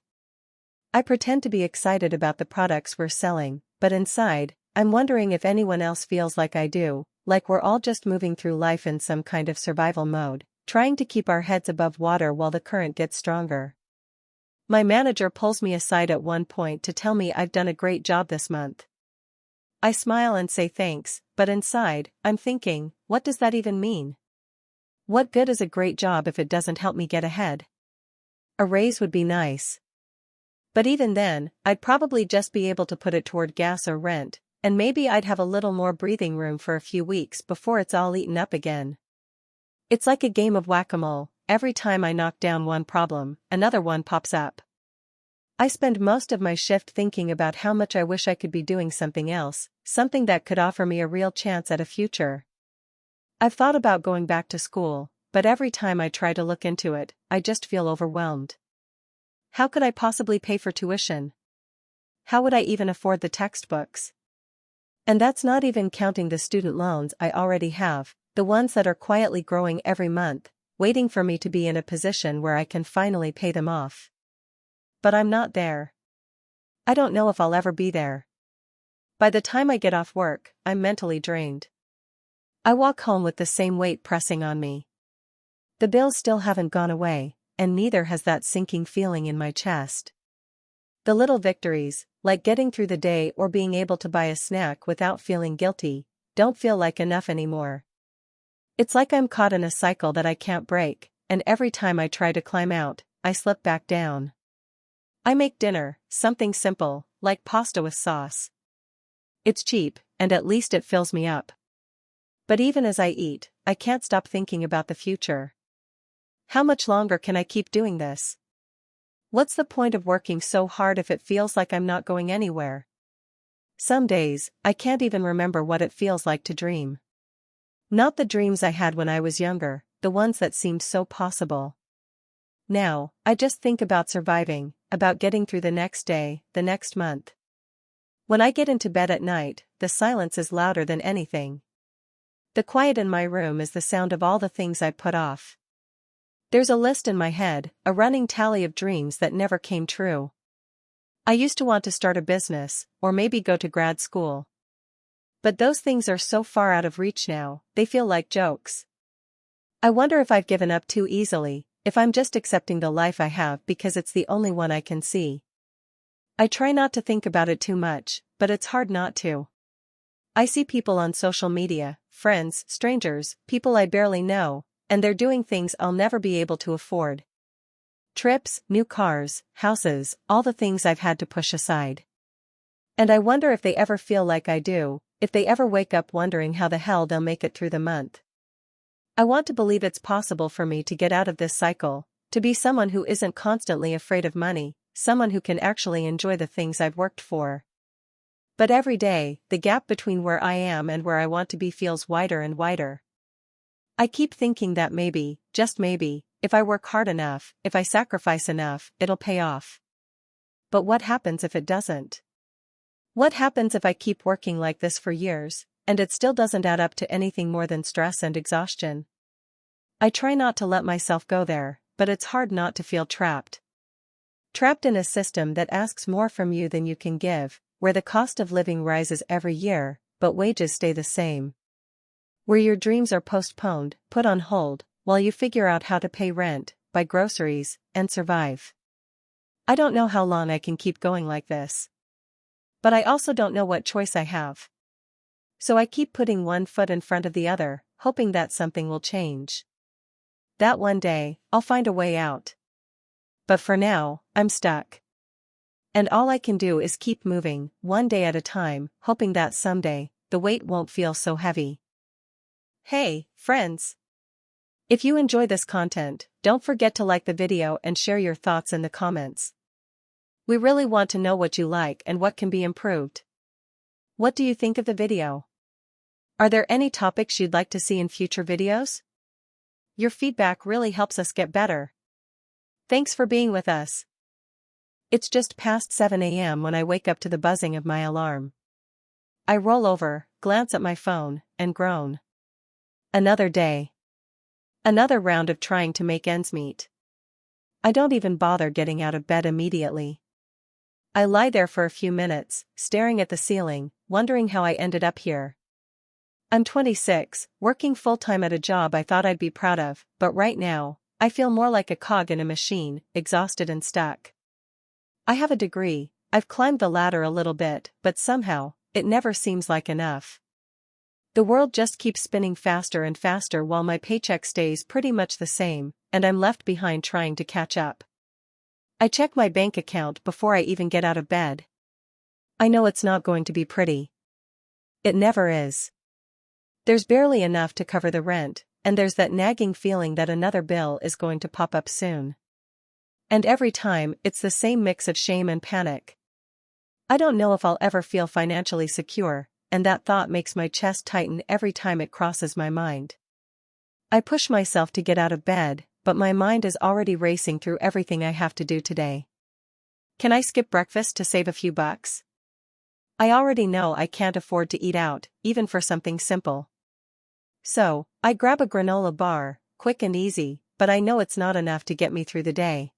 Speaker 1: I pretend to be excited about the products we're selling, but inside, I'm wondering if anyone else feels like I do, like we're all just moving through life in some kind of survival mode, trying to keep our heads above water while the current gets stronger. My manager pulls me aside at one point to tell me I've done a great job this month. I smile and say thanks, but inside, I'm thinking, what does that even mean? What good is a great job if it doesn't help me get ahead? A raise would be nice. But even then, I'd probably just be able to put it toward gas or rent, and maybe I'd have a little more breathing room for a few weeks before it's all eaten up again. It's like a game of whack-a-mole. Every time I knock down one problem, another one pops up. I spend most of my shift thinking about how much I wish I could be doing something else, something that could offer me a real chance at a future. I've thought about going back to school, but every time I try to look into it, I just feel overwhelmed. How could I possibly pay for tuition? How would I even afford the textbooks? And that's not even counting the student loans I already have, the ones that are quietly growing every month, waiting for me to be in a position where I can finally pay them off. But I'm not there. I don't know if I'll ever be there. By the time I get off work, I'm mentally drained. I walk home with the same weight pressing on me. The bills still haven't gone away, and neither has that sinking feeling in my chest. The little victories, like getting through the day or being able to buy a snack without feeling guilty, don't feel like enough anymore. It's like I'm caught in a cycle that I can't break, and every time I try to climb out, I slip back down. I make dinner, something simple, like pasta with sauce. It's cheap, and at least it fills me up. But even as I eat, I can't stop thinking about the future. How much longer can I keep doing this? What's the point of working so hard if it feels like I'm not going anywhere? Some days, I can't even remember what it feels like to dream. Not the dreams I had when I was younger, the ones that seemed so possible. Now, I just think about surviving, about getting through the next day, the next month. When I get into bed at night, the silence is louder than anything. The quiet in my room is the sound of all the things I put off. There's a list in my head, a running tally of dreams that never came true. I used to want to start a business, or maybe go to grad school. But those things are so far out of reach now, they feel like jokes. I wonder if I've given up too easily, if I'm just accepting the life I have because it's the only one I can see. I try not to think about it too much, but it's hard not to. I see people on social media, friends, strangers, people I barely know, and they're doing things I'll never be able to afford. Trips, new cars, houses, all the things I've had to push aside. And I wonder if they ever feel like I do, if they ever wake up wondering how the hell they'll make it through the month. I want to believe it's possible for me to get out of this cycle, to be someone who isn't constantly afraid of money, someone who can actually enjoy the things I've worked for. But every day, the gap between where I am and where I want to be feels wider and wider. I keep thinking that maybe, just maybe, if I work hard enough, if I sacrifice enough, it'll pay off. But what happens if it doesn't? What happens if I keep working like this for years, and it still doesn't add up to anything more than stress and exhaustion? I try not to let myself go there, but it's hard not to feel trapped. Trapped in a system that asks more from you than you can give, where the cost of living rises every year, but wages stay the same. Where your dreams are postponed, put on hold, while you figure out how to pay rent, buy groceries, and survive. I don't know how long I can keep going like this. But I also don't know what choice I have. So I keep putting one foot in front of the other, hoping that something will change. That one day, I'll find a way out. But for now, I'm stuck. And all I can do is keep moving, one day at a time, hoping that someday, the weight won't feel so heavy. Hey, friends! If you enjoy this content, don't forget to like the video and share your thoughts in the comments. We really want to know what you like and what can be improved. What do you think of the video? Are there any topics you'd like to see in future videos? Your feedback really helps us get better. Thanks for being with us. It's just past 7 a.m. when I wake up to the buzzing of my alarm. I roll over, glance at my phone, and groan. Another day. Another round of trying to make ends meet. I don't even bother getting out of bed immediately. I lie there for a few minutes, staring at the ceiling, wondering how I ended up here. I'm 26, working full-time at a job I thought I'd be proud of, but right now, I feel more like a cog in a machine, exhausted and stuck. I have a degree, I've climbed the ladder a little bit, but somehow, it never seems like enough. The world just keeps spinning faster and faster while my paycheck stays pretty much the same, and I'm left behind trying to catch up. I check my bank account before I even get out of bed. I know it's not going to be pretty. It never is. There's barely enough to cover the rent, and there's that nagging feeling that another bill is going to pop up soon. And every time, it's the same mix of shame and panic. I don't know if I'll ever feel financially secure, and that thought makes my chest tighten every time it crosses my mind. I push myself to get out of bed, but my mind is already racing through everything I have to do today. Can I skip breakfast to save a few bucks? I already know I can't afford to eat out, even for something simple. So, I grab a granola bar, quick and easy, but I know it's not enough to get me through the day.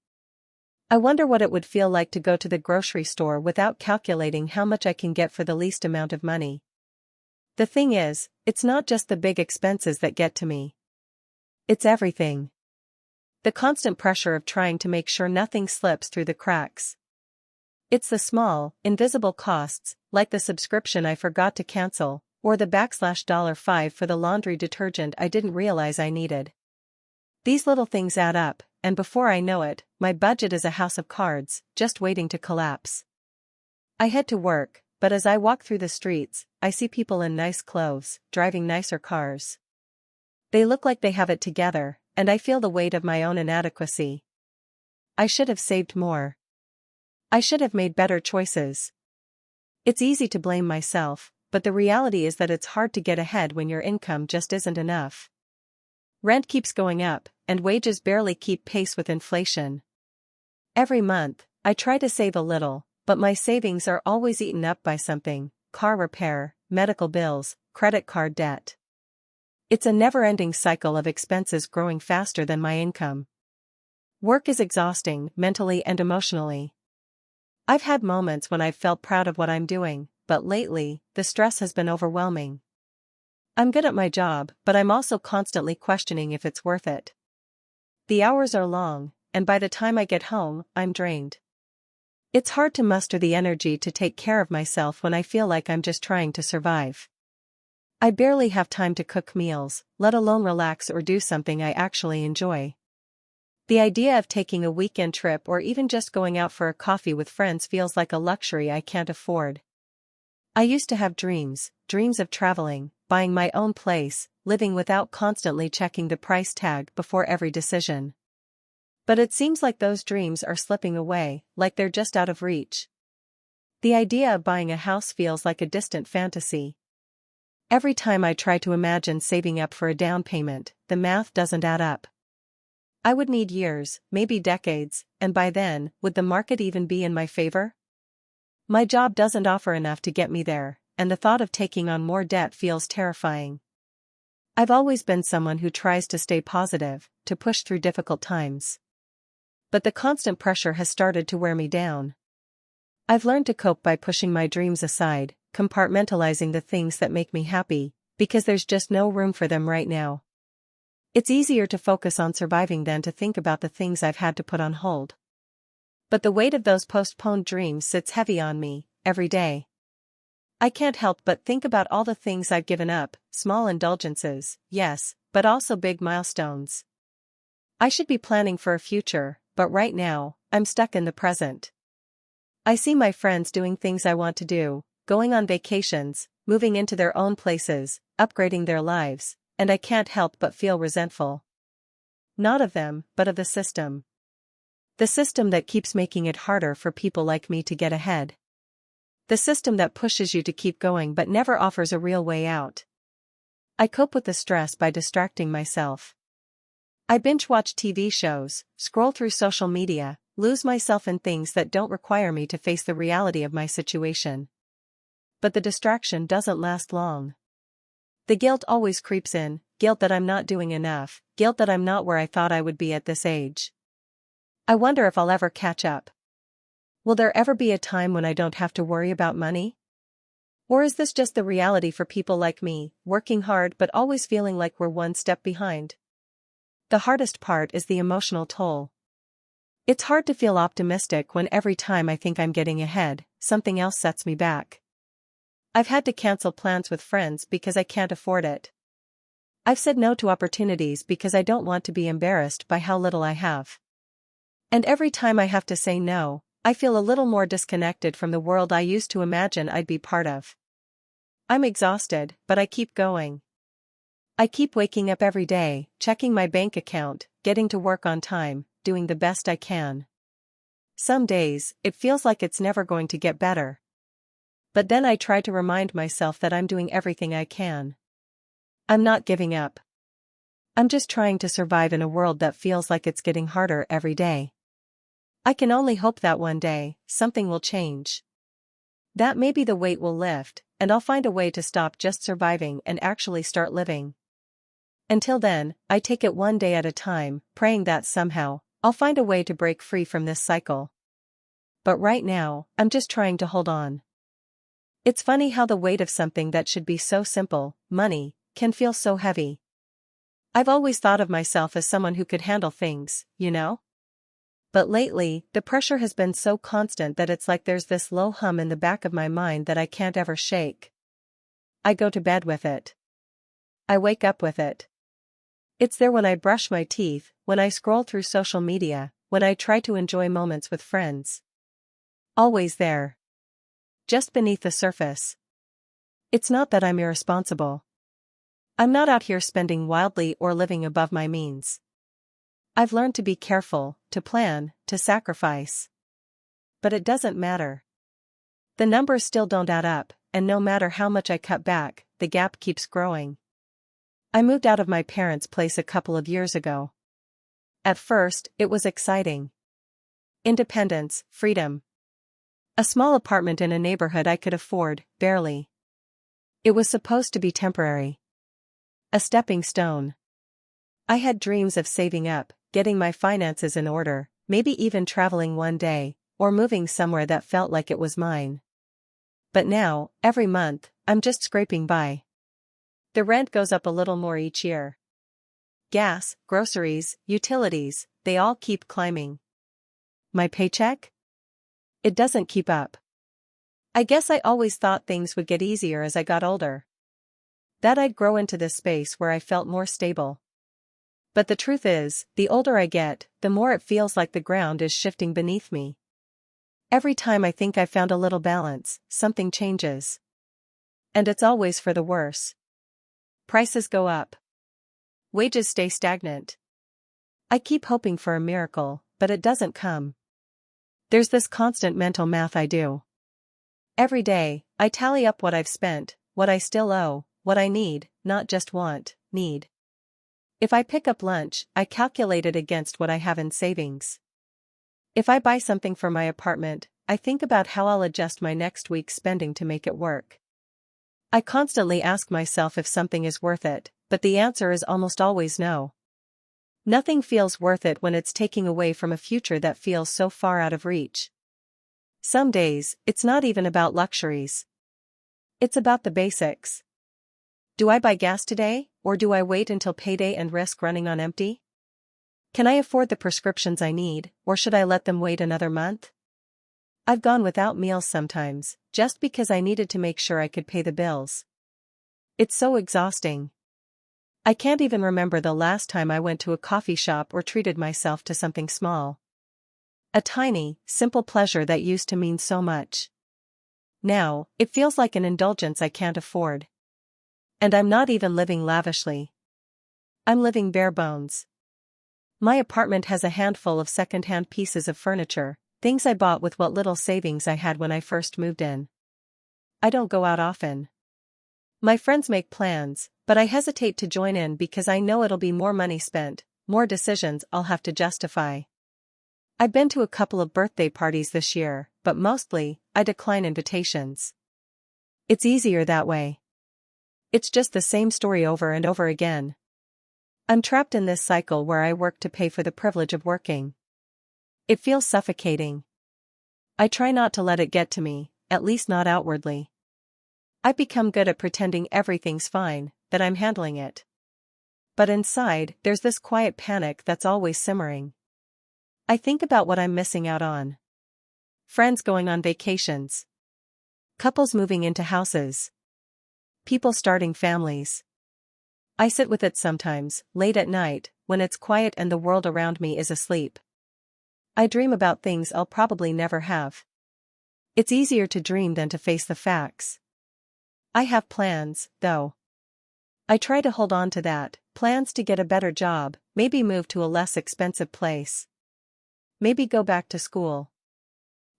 Speaker 1: I wonder what it would feel like to go to the grocery store without calculating how much I can get for the least amount of money. The thing is, it's not just the big expenses that get to me. It's everything. The constant pressure of trying to make sure nothing slips through the cracks. It's the small, invisible costs, like the subscription I forgot to cancel, or the $5 for the laundry detergent I didn't realize I needed. These little things add up, and before I know it, my budget is a house of cards, just waiting to collapse. I head to work, but as I walk through the streets, I see people in nice clothes, driving nicer cars. They look like they have it together, and I feel the weight of my own inadequacy. I should have saved more. I should have made better choices. It's easy to blame myself, but the reality is that it's hard to get ahead when your income just isn't enough. Rent keeps going up, and wages barely keep pace with inflation. Every month, I try to save a little, but my savings are always eaten up by something: car repair, medical bills, credit card debt. It's a never-ending cycle of expenses growing faster than my income. Work is exhausting, mentally and emotionally. I've had moments when I've felt proud of what I'm doing, but lately, the stress has been overwhelming. I'm good at my job, but I'm also constantly questioning if it's worth it. The hours are long, and by the time I get home, I'm drained. It's hard to muster the energy to take care of myself when I feel like I'm just trying to survive. I barely have time to cook meals, let alone relax or do something I actually enjoy. The idea of taking a weekend trip or even just going out for a coffee with friends feels like a luxury I can't afford. I used to have dreams of traveling, buying my own place, living without constantly checking the price tag before every decision. But it seems like those dreams are slipping away, like they're just out of reach. The idea of buying a house feels like a distant fantasy. Every time I try to imagine saving up for a down payment, the math doesn't add up. I would need years, maybe decades, and by then, would the market even be in my favor? My job doesn't offer enough to get me there, and the thought of taking on more debt feels terrifying. I've always been someone who tries to stay positive, to push through difficult times. But the constant pressure has started to wear me down. I've learned to cope by pushing my dreams aside, compartmentalizing the things that make me happy, because there's just no room for them right now. It's easier to focus on surviving than to think about the things I've had to put on hold. But the weight of those postponed dreams sits heavy on me, every day. I can't help but think about all the things I've given up, small indulgences, yes, but also big milestones. I should be planning for a future, but right now, I'm stuck in the present. I see my friends doing things I want to do, going on vacations, moving into their own places, upgrading their lives, and I can't help but feel resentful. Not of them, but of the system. The system that keeps making it harder for people like me to get ahead. The system that pushes you to keep going but never offers a real way out. I cope with the stress by distracting myself. I binge-watch TV shows, scroll through social media, lose myself in things that don't require me to face the reality of my situation. But the distraction doesn't last long. The guilt always creeps in, guilt that I'm not doing enough, guilt that I'm not where I thought I would be at this age. I wonder if I'll ever catch up. Will there ever be a time when I don't have to worry about money? Or is this just the reality for people like me, working hard but always feeling like we're one step behind? The hardest part is the emotional toll. It's hard to feel optimistic when every time I think I'm getting ahead, something else sets me back. I've had to cancel plans with friends because I can't afford it. I've said no to opportunities because I don't want to be embarrassed by how little I have. And every time I have to say no, I feel a little more disconnected from the world I used to imagine I'd be part of. I'm exhausted, but I keep going. I keep waking up every day, checking my bank account, getting to work on time, doing the best I can. Some days, it feels like it's never going to get better. But then I try to remind myself that I'm doing everything I can. I'm not giving up. I'm just trying to survive in a world that feels like it's getting harder every day. I can only hope that one day, something will change. That maybe the weight will lift, and I'll find a way to stop just surviving and actually start living. Until then, I take it one day at a time, praying that somehow, I'll find a way to break free from this cycle. But right now, I'm just trying to hold on. It's funny how the weight of something that should be so simple, money, can feel so heavy. I've always thought of myself as someone who could handle things, you know? But lately, the pressure has been so constant that it's like there's this low hum in the back of my mind that I can't ever shake. I go to bed with it. I wake up with it. It's there when I brush my teeth, when I scroll through social media, when I try to enjoy moments with friends. Always there. Just beneath the surface. It's not that I'm irresponsible. I'm not out here spending wildly or living above my means. I've learned to be careful, to plan, to sacrifice. But it doesn't matter. The numbers still don't add up, and no matter how much I cut back, the gap keeps growing. I moved out of my parents' place a couple of years ago. At first, it was exciting. Independence, freedom. A small apartment in a neighborhood I could afford, barely. It was supposed to be temporary. A stepping stone. I had dreams of saving up, getting my finances in order, maybe even traveling one day, or moving somewhere that felt like it was mine. But now, every month, I'm just scraping by. The rent goes up a little more each year. Gas, groceries, utilities, they all keep climbing. My paycheck? It doesn't keep up. I guess I always thought things would get easier as I got older. That I'd grow into this space where I felt more stable. But the truth is, the older I get, the more it feels like the ground is shifting beneath me. Every time I think I've found a little balance, something changes. And it's always for the worse. Prices go up. Wages stay stagnant. I keep hoping for a miracle, but it doesn't come. There's this constant mental math I do. Every day, I tally up what I've spent, what I still owe, what I need, not just want, need. If I pick up lunch, I calculate it against what I have in savings. If I buy something for my apartment, I think about how I'll adjust my next week's spending to make it work. I constantly ask myself if something is worth it, but the answer is almost always no. Nothing feels worth it when it's taking away from a future that feels so far out of reach. Some days, it's not even about luxuries. It's about the basics. Do I buy gas today, or do I wait until payday and risk running on empty? Can I afford the prescriptions I need, or should I let them wait another month? I've gone without meals sometimes, just because I needed to make sure I could pay the bills. It's so exhausting. I can't even remember the last time I went to a coffee shop or treated myself to something small. A tiny, simple pleasure that used to mean so much. Now, it feels like an indulgence I can't afford. And I'm not even living lavishly. I'm living bare bones. My apartment has a handful of second-hand pieces of furniture, things I bought with what little savings I had when I first moved in. I don't go out often. My friends make plans, but I hesitate to join in because I know it'll be more money spent, more decisions I'll have to justify. I've been to a couple of birthday parties this year, but mostly, I decline invitations. It's easier that way. It's just the same story over and over again. I'm trapped in this cycle where I work to pay for the privilege of working. It feels suffocating. I try not to let it get to me, at least not outwardly. I've become good at pretending everything's fine, that I'm handling it. But inside, there's this quiet panic that's always simmering. I think about what I'm missing out on. Friends going on vacations. Couples moving into houses. People starting families. I sit with it sometimes, late at night, when it's quiet and the world around me is asleep. I dream about things I'll probably never have. It's easier to dream than to face the facts. I have plans, though. I try to hold on to that, plans to get a better job, maybe move to a less expensive place. Maybe go back to school.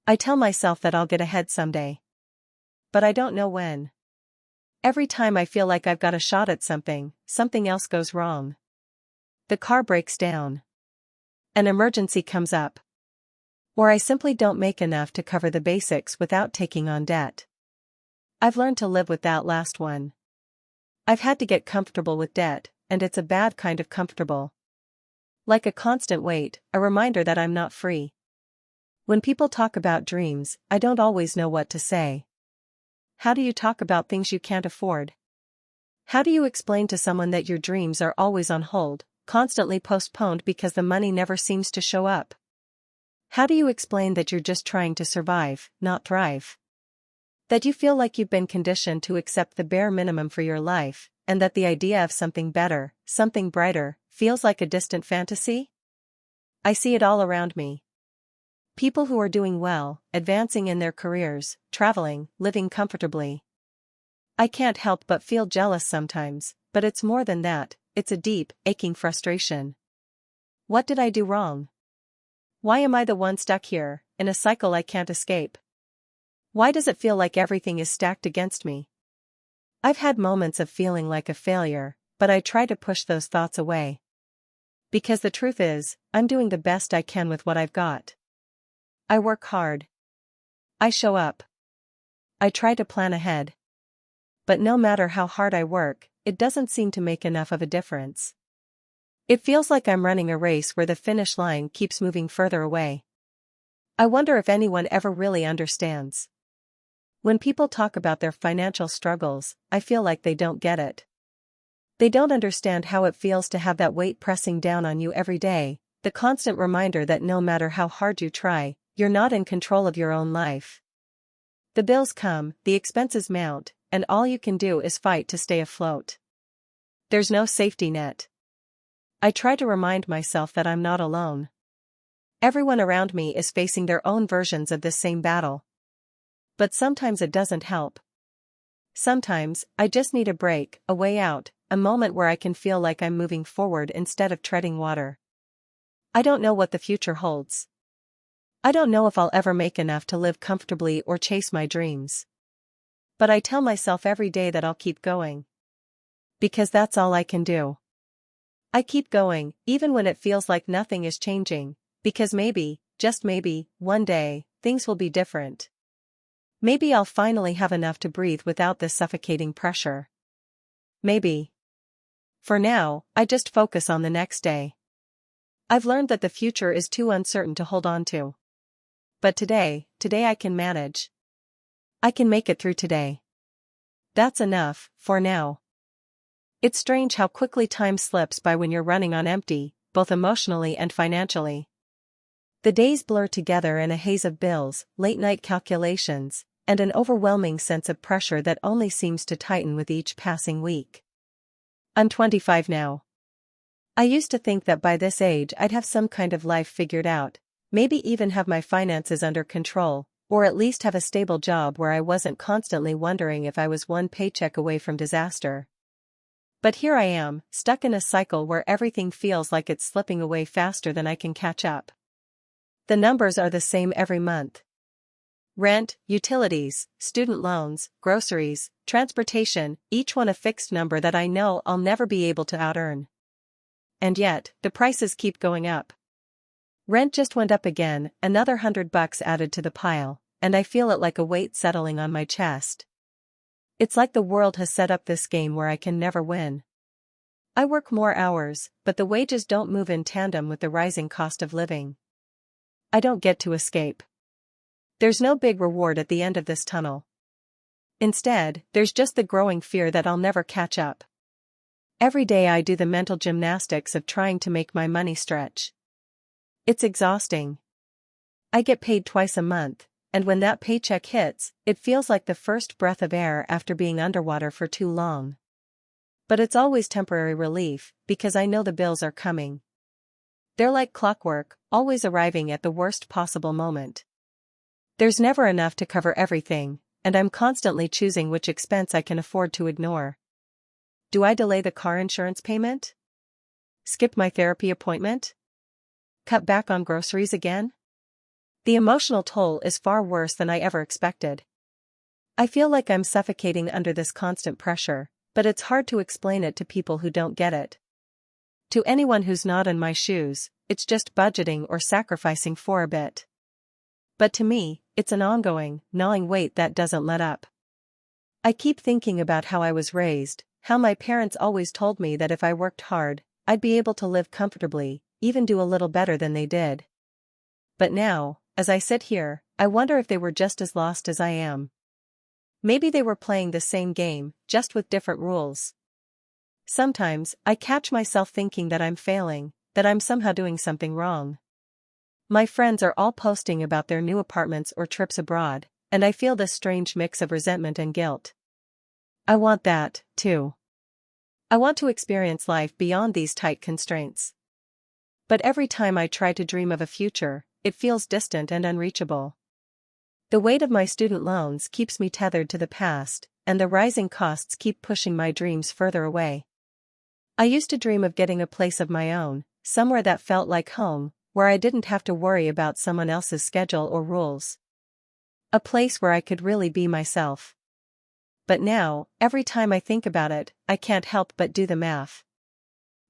Speaker 1: I tell myself that I'll get ahead someday. But I don't know when. Every time I feel like I've got a shot at something, something else goes wrong. The car breaks down. An emergency comes up. Or I simply don't make enough to cover the basics without taking on debt. I've learned to live with that last one. I've had to get comfortable with debt, and it's a bad kind of comfortable. Like a constant weight, a reminder that I'm not free. When people talk about dreams, I don't always know what to say. How do you talk about things you can't afford? How do you explain to someone that your dreams are always on hold, constantly postponed because the money never seems to show up? How do you explain that you're just trying to survive, not thrive? That you feel like you've been conditioned to accept the bare minimum for your life, and that the idea of something better, something brighter, feels like a distant fantasy? I see it all around me. People who are doing well, advancing in their careers, traveling, living comfortably. I can't help but feel jealous sometimes, but it's more than that, it's a deep, aching frustration. What did I do wrong? Why am I the one stuck here, in a cycle I can't escape? Why does it feel like everything is stacked against me? I've had moments of feeling like a failure, but I try to push those thoughts away. Because the truth is, I'm doing the best I can with what I've got. I work hard. I show up. I try to plan ahead. But no matter how hard I work, it doesn't seem to make enough of a difference. It feels like I'm running a race where the finish line keeps moving further away. I wonder if anyone ever really understands. When people talk about their financial struggles, I feel like they don't get it. They don't understand how it feels to have that weight pressing down on you every day, the constant reminder that no matter how hard you try, you're not in control of your own life. The bills come, the expenses mount, and all you can do is fight to stay afloat. There's no safety net. I try to remind myself that I'm not alone. Everyone around me is facing their own versions of this same battle. But sometimes it doesn't help. Sometimes, I just need a break, a way out, a moment where I can feel like I'm moving forward instead of treading water. I don't know what the future holds. I don't know if I'll ever make enough to live comfortably or chase my dreams. But I tell myself every day that I'll keep going. Because that's all I can do. I keep going, even when it feels like nothing is changing, because maybe, just maybe, one day, things will be different. Maybe I'll finally have enough to breathe without this suffocating pressure. Maybe. For now, I just focus on the next day. I've learned that the future is too uncertain to hold on to. But today I can manage. I can make it through today. That's enough, for now. It's strange how quickly time slips by when you're running on empty, both emotionally and financially. The days blur together in a haze of bills, late-night calculations, and an overwhelming sense of pressure that only seems to tighten with each passing week. I'm 25 now. I used to think that by this age I'd have some kind of life figured out, maybe even have my finances under control, or at least have a stable job where I wasn't constantly wondering if I was one paycheck away from disaster. But here I am, stuck in a cycle where everything feels like it's slipping away faster than I can catch up. The numbers are the same every month. Rent, utilities, student loans, groceries, transportation, each one a fixed number that I know I'll never be able to out-earn. And yet, the prices keep going up. Rent just went up again, another $100 added to the pile, and I feel it like a weight settling on my chest. It's like the world has set up this game where I can never win. I work more hours, but the wages don't move in tandem with the rising cost of living. I don't get to escape. There's no big reward at the end of this tunnel. Instead, there's just the growing fear that I'll never catch up. Every day I do the mental gymnastics of trying to make my money stretch. It's exhausting. I get paid twice a month, and when that paycheck hits, it feels like the first breath of air after being underwater for too long. But it's always temporary relief, because I know the bills are coming. They're like clockwork, always arriving at the worst possible moment. There's never enough to cover everything, and I'm constantly choosing which expense I can afford to ignore. Do I delay the car insurance payment? Skip my therapy appointment? Cut back on groceries again? The emotional toll is far worse than I ever expected. I feel like I'm suffocating under this constant pressure, but it's hard to explain it to people who don't get it. To anyone who's not in my shoes, it's just budgeting or sacrificing for a bit. But to me, it's an ongoing, gnawing weight that doesn't let up. I keep thinking about how I was raised, how my parents always told me that if I worked hard, I'd be able to live comfortably, even do a little better than they did. But now, as I sit here, I wonder if they were just as lost as I am. Maybe they were playing the same game, just with different rules. Sometimes, I catch myself thinking that I'm failing, that I'm somehow doing something wrong. My friends are all posting about their new apartments or trips abroad, and I feel this strange mix of resentment and guilt. I want that, too. I want to experience life beyond these tight constraints. But every time I try to dream of a future, it feels distant and unreachable. The weight of my student loans keeps me tethered to the past, and the rising costs keep pushing my dreams further away. I used to dream of getting a place of my own, somewhere that felt like home, where I didn't have to worry about someone else's schedule or rules. A place where I could really be myself. But now, every time I think about it, I can't help but do the math.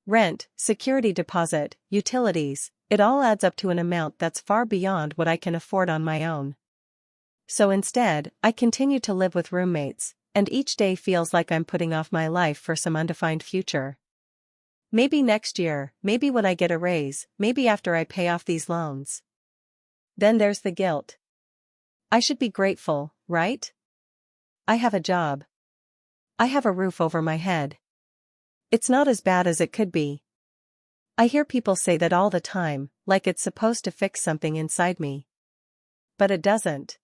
Speaker 1: Rent, security deposit, utilities, it all adds up to an amount that's far beyond what I can afford on my own. So instead, I continue to live with roommates, and each day feels like I'm putting off my life for some undefined future. Maybe next year, maybe when I get a raise, maybe after I pay off these loans. Then there's the guilt. I should be grateful, right? I have a job. I have a roof over my head. It's not as bad as it could be. I hear people say that all the time, like it's supposed to fix something inside me. But it doesn't.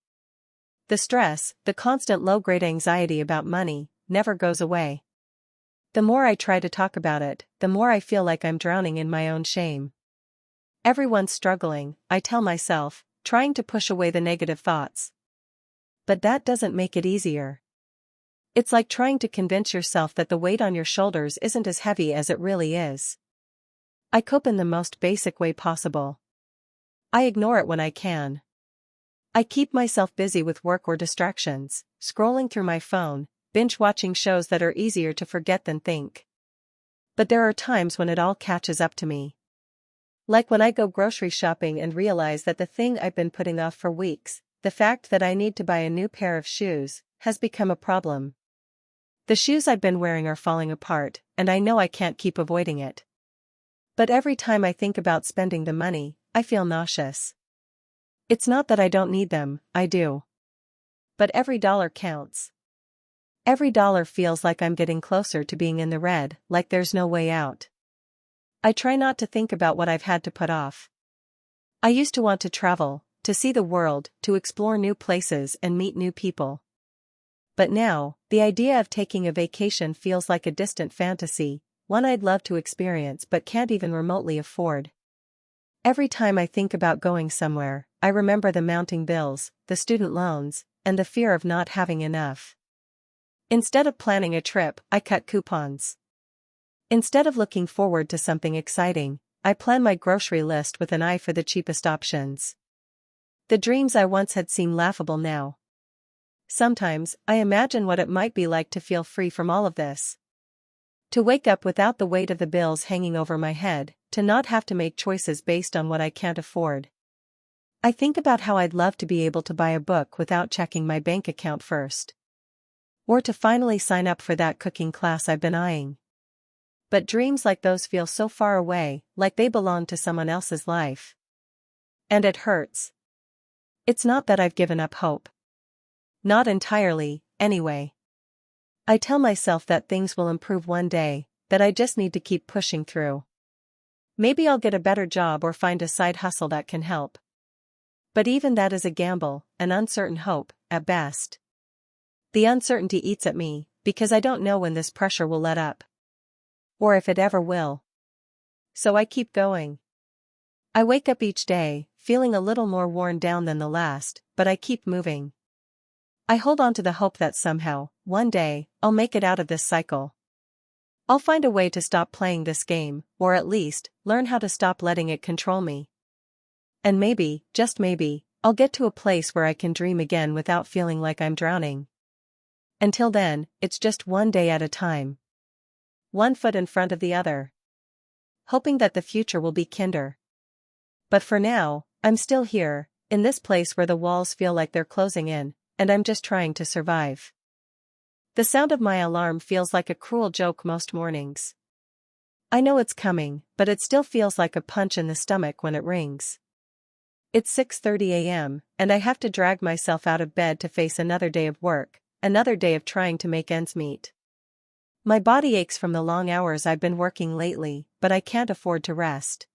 Speaker 1: The stress, the constant low-grade anxiety about money, never goes away. The more I try to talk about it, the more I feel like I'm drowning in my own shame. Everyone's struggling, I tell myself, trying to push away the negative thoughts. But that doesn't make it easier. It's like trying to convince yourself that the weight on your shoulders isn't as heavy as it really is. I cope in the most basic way possible. I ignore it when I can. I keep myself busy with work or distractions, scrolling through my phone, binge-watching shows that are easier to forget than think. But there are times when it all catches up to me. Like when I go grocery shopping and realize that the thing I've been putting off for weeks, the fact that I need to buy a new pair of shoes, has become a problem. The shoes I've been wearing are falling apart, and I know I can't keep avoiding it. But every time I think about spending the money, I feel nauseous. It's not that I don't need them, I do. But every dollar counts. Every dollar feels like I'm getting closer to being in the red, like there's no way out. I try not to think about what I've had to put off. I used to want to travel, to see the world, to explore new places and meet new people. But now, the idea of taking a vacation feels like a distant fantasy, one I'd love to experience but can't even remotely afford. Every time I think about going somewhere, I remember the mounting bills, the student loans, and the fear of not having enough. Instead of planning a trip, I cut coupons. Instead of looking forward to something exciting, I plan my grocery list with an eye for the cheapest options. The dreams I once had seem laughable now. Sometimes, I imagine what it might be like to feel free from all of this. To wake up without the weight of the bills hanging over my head, to not have to make choices based on what I can't afford. I think about how I'd love to be able to buy a book without checking my bank account first. Or to finally sign up for that cooking class I've been eyeing. But dreams like those feel so far away, like they belong to someone else's life. And it hurts. It's not that I've given up hope. Not entirely, anyway. I tell myself that things will improve one day, that I just need to keep pushing through. Maybe I'll get a better job or find a side hustle that can help. But even that is a gamble, an uncertain hope, at best. The uncertainty eats at me, because I don't know when this pressure will let up. Or if it ever will. So I keep going. I wake up each day, feeling a little more worn down than the last, but I keep moving. I hold on to the hope that somehow, one day, I'll make it out of this cycle. I'll find a way to stop playing this game, or at least, learn how to stop letting it control me. And maybe, just maybe, I'll get to a place where I can dream again without feeling like I'm drowning. Until then, it's just one day at a time. One foot in front of the other. Hoping that the future will be kinder. But for now, I'm still here, in this place where the walls feel like they're closing in, and I'm just trying to survive. The sound of my alarm feels like a cruel joke most mornings. I know it's coming, but it still feels like a punch in the stomach when it rings. It's 6:30 a.m., and I have to drag myself out of bed to face another day of work, another day of trying to make ends meet. My body aches from the long hours I've been working lately, but I can't afford to rest.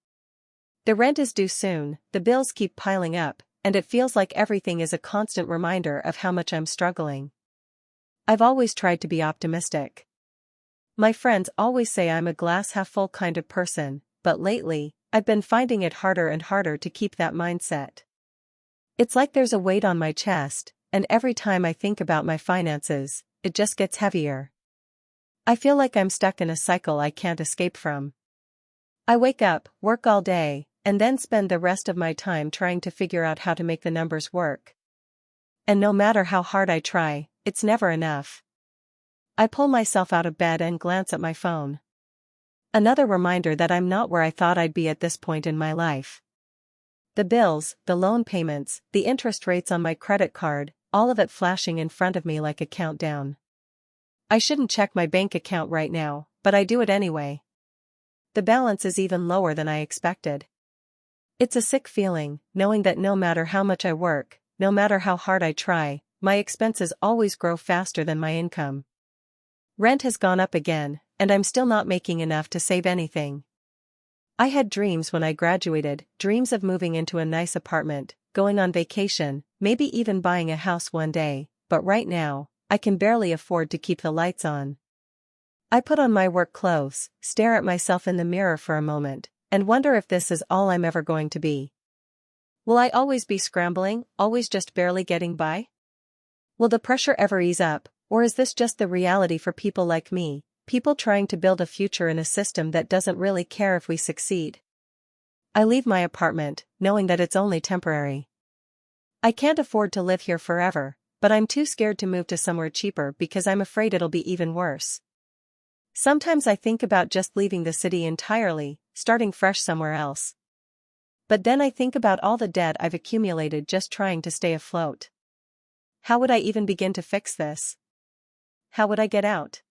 Speaker 1: The rent is due soon, the bills keep piling up, and it feels like everything is a constant reminder of how much I'm struggling. I've always tried to be optimistic. My friends always say I'm a glass half full kind of person, but lately, I've been finding it harder and harder to keep that mindset. It's like there's a weight on my chest, and every time I think about my finances, it just gets heavier. I feel like I'm stuck in a cycle I can't escape from. I wake up, work all day, and then spend the rest of my time trying to figure out how to make the numbers work. And no matter how hard I try, it's never enough. I pull myself out of bed and glance at my phone. Another reminder that I'm not where I thought I'd be at this point in my life. The bills, the loan payments, the interest rates on my credit card, all of it flashing in front of me like a countdown. I shouldn't check my bank account right now, but I do it anyway. The balance is even lower than I expected. It's a sick feeling, knowing that no matter how much I work, no matter how hard I try, my expenses always grow faster than my income. Rent has gone up again, and I'm still not making enough to save anything. I had dreams when I graduated, dreams of moving into a nice apartment, going on vacation, maybe even buying a house one day, but right now, I can barely afford to keep the lights on. I put on my work clothes, stare at myself in the mirror for a moment, and wonder if this is all I'm ever going to be. Will I always be scrambling, always just barely getting by? Will the pressure ever ease up, or is this just the reality for people like me, people trying to build a future in a system that doesn't really care if we succeed? I leave my apartment, knowing that it's only temporary. I can't afford to live here forever, but I'm too scared to move to somewhere cheaper because I'm afraid it'll be even worse. Sometimes I think about just leaving the city entirely, starting fresh somewhere else. But then I think about all the debt I've accumulated just trying to stay afloat. How would I even begin to fix this? How would I get out?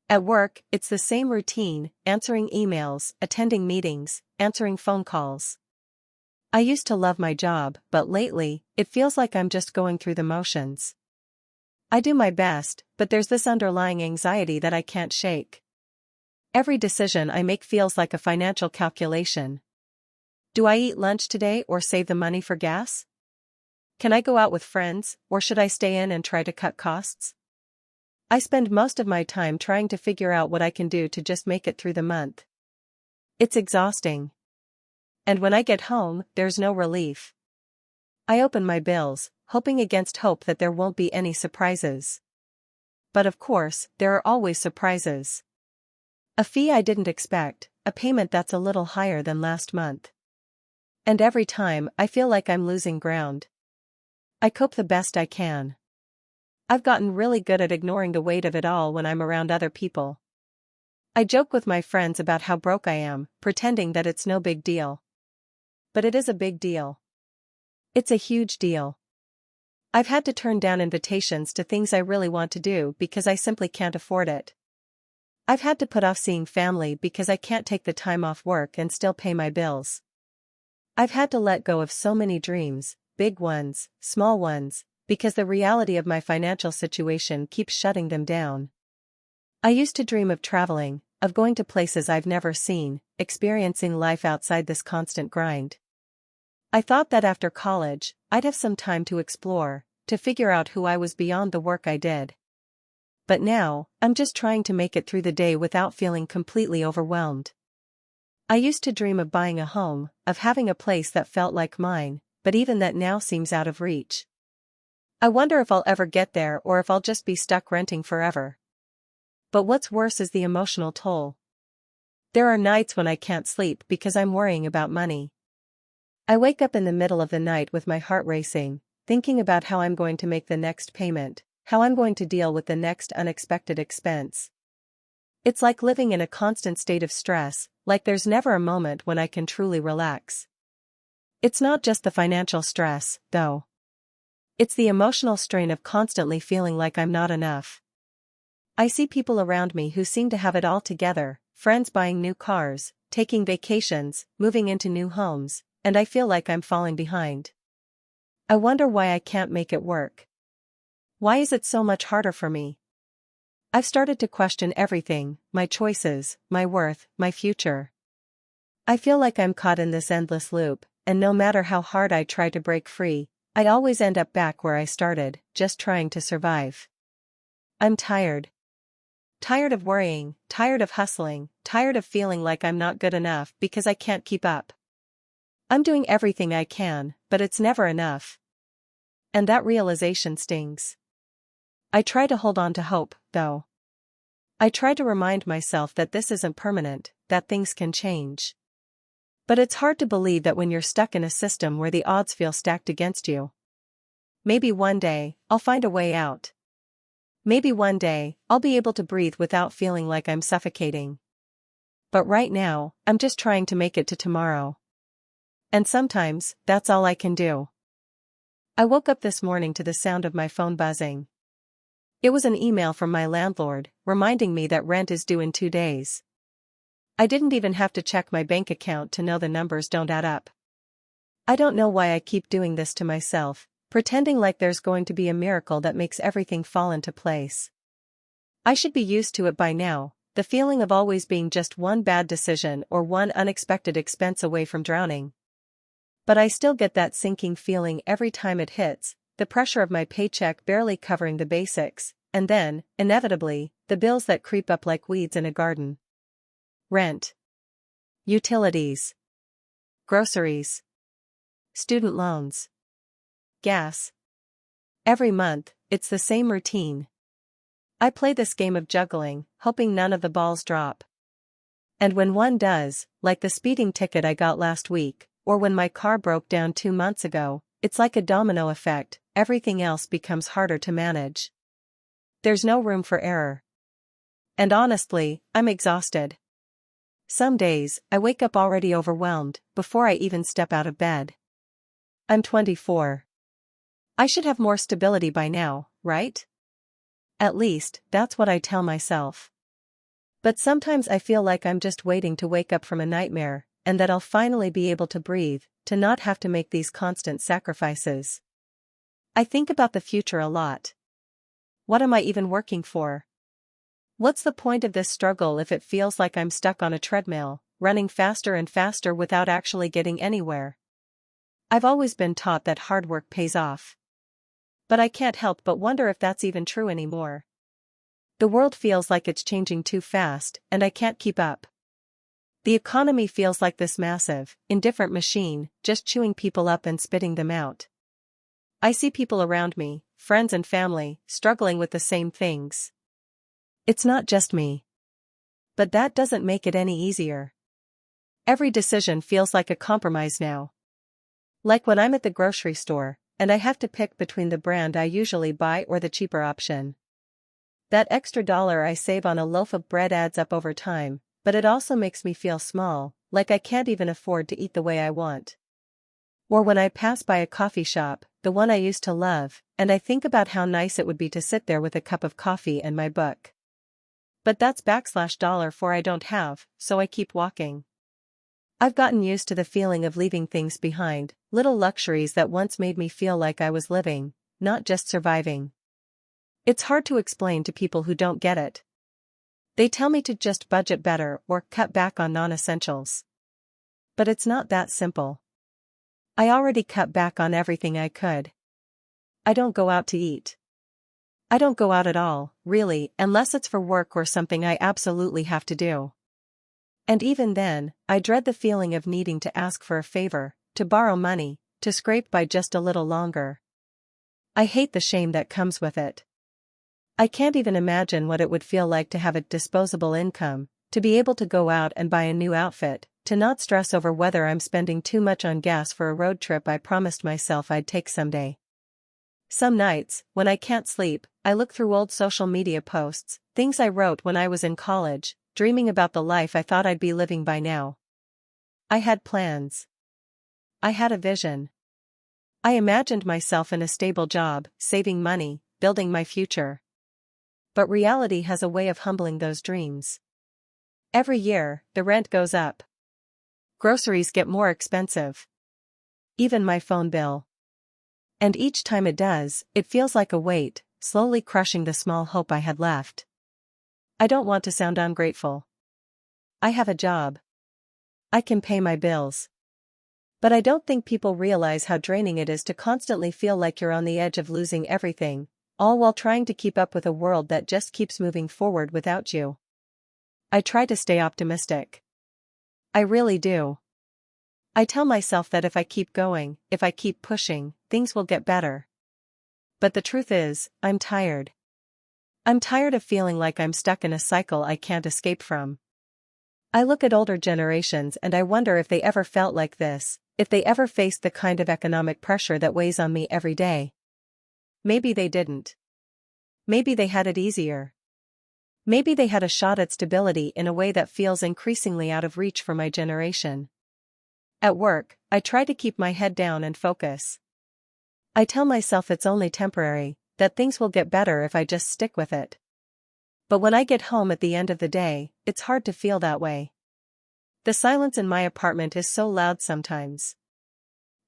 Speaker 1: At work, it's the same routine, answering emails, attending meetings, answering phone calls. I used to love my job, but lately, it feels like I'm just going through the motions. I do my best, but there's this underlying anxiety that I can't shake. Every decision I make feels like a financial calculation. Do I eat lunch today or save the money for gas? Can I go out with friends, or should I stay in and try to cut costs? I spend most of my time trying to figure out what I can do to just make it through the month. It's exhausting. And when I get home, there's no relief. I open my bills, hoping against hope that there won't be any surprises. But of course, there are always surprises. A fee I didn't expect, a payment that's a little higher than last month. And every time, I feel like I'm losing ground. I cope the best I can. I've gotten really good at ignoring the weight of it all when I'm around other people. I joke with my friends about how broke I am, pretending that it's no big deal. But it is a big deal. It's a huge deal. I've had to turn down invitations to things I really want to do because I simply can't afford it. I've had to put off seeing family because I can't take the time off work and still pay my bills. I've had to let go of so many dreams, big ones, small ones, because the reality of my financial situation keeps shutting them down. I used to dream of traveling, of going to places I've never seen, experiencing life outside this constant grind. I thought that after college, I'd have some time to explore, to figure out who I was beyond the work I did. But now, I'm just trying to make it through the day without feeling completely overwhelmed. I used to dream of buying a home, of having a place that felt like mine, but even that now seems out of reach. I wonder if I'll ever get there or if I'll just be stuck renting forever. But what's worse is the emotional toll. There are nights when I can't sleep because I'm worrying about money. I wake up in the middle of the night with my heart racing, thinking about how I'm going to make the next payment, how I'm going to deal with the next unexpected expense. It's like living in a constant state of stress, like there's never a moment when I can truly relax. It's not just the financial stress, though. It's the emotional strain of constantly feeling like I'm not enough. I see people around me who seem to have it all together, friends buying new cars, taking vacations, moving into new homes, and I feel like I'm falling behind. I wonder why I can't make it work. Why is it so much harder for me? I've started to question everything, my choices, my worth, my future. I feel like I'm caught in this endless loop, and no matter how hard I try to break free, I always end up back where I started, just trying to survive. I'm tired. Tired of worrying, tired of hustling, tired of feeling like I'm not good enough because I can't keep up. I'm doing everything I can, but it's never enough. And that realization stings. I try to hold on to hope, though. I try to remind myself that this isn't permanent, that things can change. But it's hard to believe that when you're stuck in a system where the odds feel stacked against you. Maybe one day, I'll find a way out. Maybe one day, I'll be able to breathe without feeling like I'm suffocating. But right now, I'm just trying to make it to tomorrow. And sometimes, that's all I can do. I woke up this morning to the sound of my phone buzzing. It was an email from my landlord, reminding me that rent is due in 2 days. I didn't even have to check my bank account to know the numbers don't add up. I don't know why I keep doing this to myself, pretending like there's going to be a miracle that makes everything fall into place. I should be used to it by now, the feeling of always being just one bad decision or one unexpected expense away from drowning. But I still get that sinking feeling every time it hits, the pressure of my paycheck barely covering the basics, and then, inevitably, the bills that creep up like weeds in a garden. Rent. Utilities. Groceries. Student loans. Gas. Every month, it's the same routine. I play this game of juggling, hoping none of the balls drop. And when one does, like the speeding ticket I got last week, or when my car broke down 2 months ago, it's like a domino effect, everything else becomes harder to manage. There's no room for error. And honestly, I'm exhausted. Some days, I wake up already overwhelmed, before I even step out of bed. I'm 24. I should have more stability by now, right? At least, that's what I tell myself. But sometimes I feel like I'm just waiting to wake up from a nightmare, and that I'll finally be able to breathe, to not have to make these constant sacrifices. I think about the future a lot. What am I even working for? What's the point of this struggle if it feels like I'm stuck on a treadmill, running faster and faster without actually getting anywhere? I've always been taught that hard work pays off. But I can't help but wonder if that's even true anymore. The world feels like it's changing too fast, and I can't keep up. The economy feels like this massive, indifferent machine, just chewing people up and spitting them out. I see people around me, friends and family, struggling with the same things. It's not just me. But that doesn't make it any easier. Every decision feels like a compromise now. Like when I'm at the grocery store, and I have to pick between the brand I usually buy or the cheaper option. That extra dollar I save on a loaf of bread adds up over time, but it also makes me feel small, like I can't even afford to eat the way I want. Or when I pass by a coffee shop, the one I used to love, and I think about how nice it would be to sit there with a cup of coffee and my book. But that's $4 I don't have, so I keep walking. I've gotten used to the feeling of leaving things behind, little luxuries that once made me feel like I was living, not just surviving. It's hard to explain to people who don't get it. They tell me to just budget better or cut back on non-essentials. But it's not that simple. I already cut back on everything I could. I don't go out to eat. I don't go out at all, really, unless it's for work or something I absolutely have to do. And even then, I dread the feeling of needing to ask for a favor, to borrow money, to scrape by just a little longer. I hate the shame that comes with it. I can't even imagine what it would feel like to have a disposable income, to be able to go out and buy a new outfit, to not stress over whether I'm spending too much on gas for a road trip I promised myself I'd take someday. Some nights, when I can't sleep, I look through old social media posts, things I wrote when I was in college, dreaming about the life I thought I'd be living by now. I had plans. I had a vision. I imagined myself in a stable job, saving money, building my future. But reality has a way of humbling those dreams. Every year, the rent goes up. Groceries get more expensive. Even my phone bill. And each time it does, it feels like a weight, slowly crushing the small hope I had left. I don't want to sound ungrateful. I have a job. I can pay my bills. But I don't think people realize how draining it is to constantly feel like you're on the edge of losing everything, all while trying to keep up with a world that just keeps moving forward without you. I try to stay optimistic. I really do. I tell myself that if I keep going, if I keep pushing, things will get better. But the truth is, I'm tired. I'm tired of feeling like I'm stuck in a cycle I can't escape from. I look at older generations and I wonder if they ever felt like this, if they ever faced the kind of economic pressure that weighs on me every day. Maybe they didn't. Maybe they had it easier. Maybe they had a shot at stability in a way that feels increasingly out of reach for my generation. At work, I try to keep my head down and focus. I tell myself it's only temporary, that things will get better if I just stick with it. But when I get home at the end of the day, it's hard to feel that way. The silence in my apartment is so loud sometimes.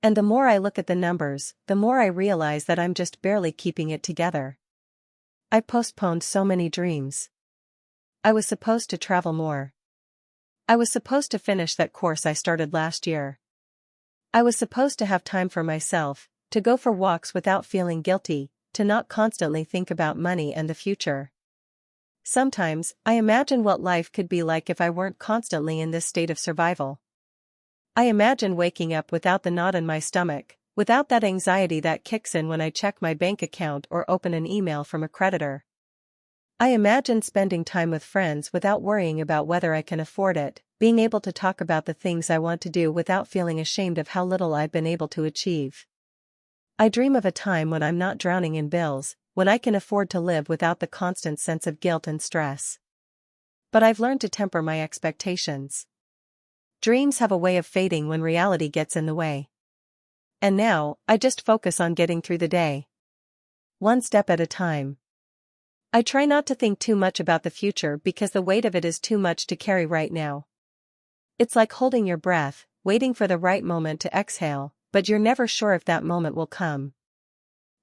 Speaker 1: And the more I look at the numbers, the more I realize that I'm just barely keeping it together. I postponed so many dreams. I was supposed to travel more. I was supposed to finish that course I started last year. I was supposed to have time for myself, to go for walks without feeling guilty, to not constantly think about money and the future. Sometimes, I imagine what life could be like if I weren't constantly in this state of survival. I imagine waking up without the knot in my stomach, without that anxiety that kicks in when I check my bank account or open an email from a creditor. I imagine spending time with friends without worrying about whether I can afford it, being able to talk about the things I want to do without feeling ashamed of how little I've been able to achieve. I dream of a time when I'm not drowning in bills, when I can afford to live without the constant sense of guilt and stress. But I've learned to temper my expectations. Dreams have a way of fading when reality gets in the way. And now, I just focus on getting through the day. One step at a time. I try not to think too much about the future because the weight of it is too much to carry right now. It's like holding your breath, waiting for the right moment to exhale, but you're never sure if that moment will come.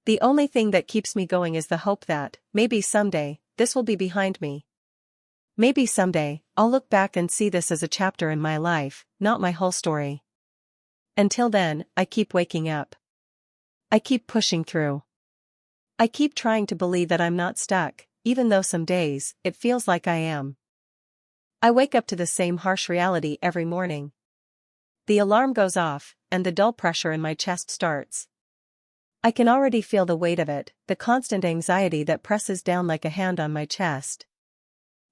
Speaker 1: The only thing that keeps me going is the hope that, maybe someday, this will be behind me. Maybe someday, I'll look back and see this as a chapter in my life, not my whole story. Until then, I keep waking up. I keep pushing through. I keep trying to believe that I'm not stuck, even though some days, it feels like I am. I wake up to the same harsh reality every morning. The alarm goes off, and the dull pressure in my chest starts. I can already feel the weight of it, the constant anxiety that presses down like a hand on my chest.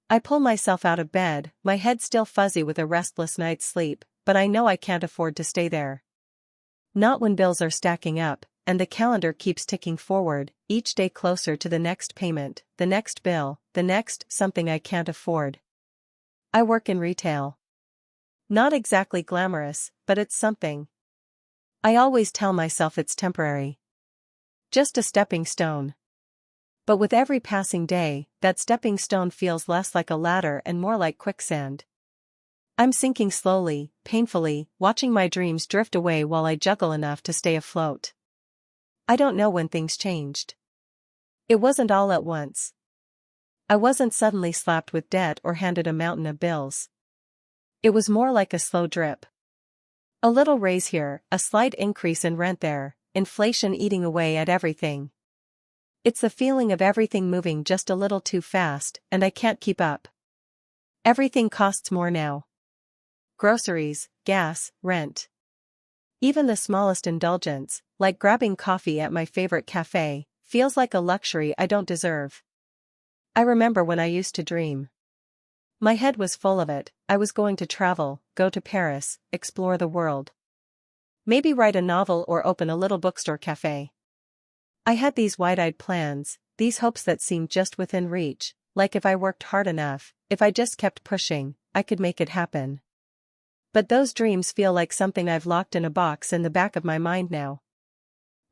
Speaker 1: I pull myself out of bed, my head still fuzzy with a restless night's sleep, but I know I can't afford to stay there. Not when bills are stacking up, and the calendar keeps ticking forward, each day closer to the next payment, the next bill, the next something I can't afford. I work in retail. Not exactly glamorous, but it's something. I always tell myself it's temporary. Just a stepping stone. But with every passing day, that stepping stone feels less like a ladder and more like quicksand. I'm sinking slowly, painfully, watching my dreams drift away while I juggle enough to stay afloat. I don't know when things changed. It wasn't all at once. I wasn't suddenly slapped with debt or handed a mountain of bills. It was more like a slow drip. A little raise here, a slight increase in rent there, inflation eating away at everything. It's the feeling of everything moving just a little too fast, and I can't keep up. Everything costs more now. Groceries, gas, rent. Even the smallest indulgence, like grabbing coffee at my favorite cafe, feels like a luxury I don't deserve. I remember when I used to dream. My head was full of it. I was going to travel, go to Paris, explore the world. Maybe write a novel or open a little bookstore cafe. I had these wide-eyed plans, these hopes that seemed just within reach, like if I worked hard enough, if I just kept pushing, I could make it happen. But those dreams feel like something I've locked in a box in the back of my mind now.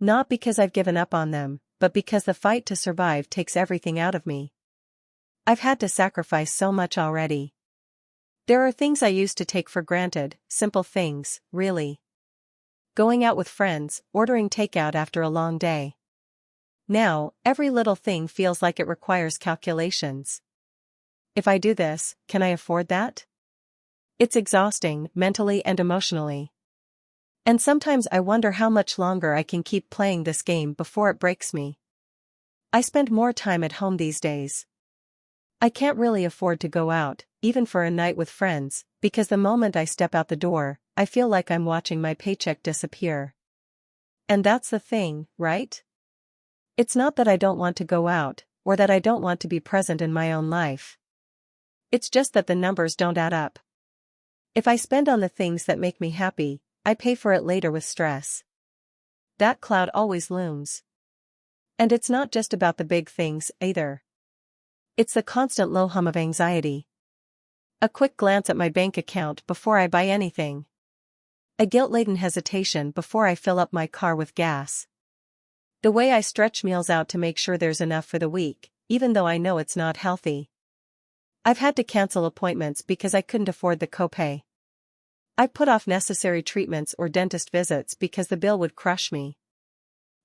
Speaker 1: Not because I've given up on them, but because the fight to survive takes everything out of me. I've had to sacrifice so much already. There are things I used to take for granted, simple things, really. Going out with friends, ordering takeout after a long day. Now, every little thing feels like it requires calculations. If I do this, can I afford that? It's exhausting, mentally and emotionally. And sometimes I wonder how much longer I can keep playing this game before it breaks me. I spend more time at home these days. I can't really afford to go out, even for a night with friends, because the moment I step out the door, I feel like I'm watching my paycheck disappear. And that's the thing, right? It's not that I don't want to go out, or that I don't want to be present in my own life. It's just that the numbers don't add up. If I spend on the things that make me happy, I pay for it later with stress. That cloud always looms. And it's not just about the big things, either. It's the constant low hum of anxiety. A quick glance at my bank account before I buy anything. A guilt-laden hesitation before I fill up my car with gas. The way I stretch meals out to make sure there's enough for the week, even though I know it's not healthy. I've had to cancel appointments because I couldn't afford the copay. I've put off necessary treatments or dentist visits because the bill would crush me.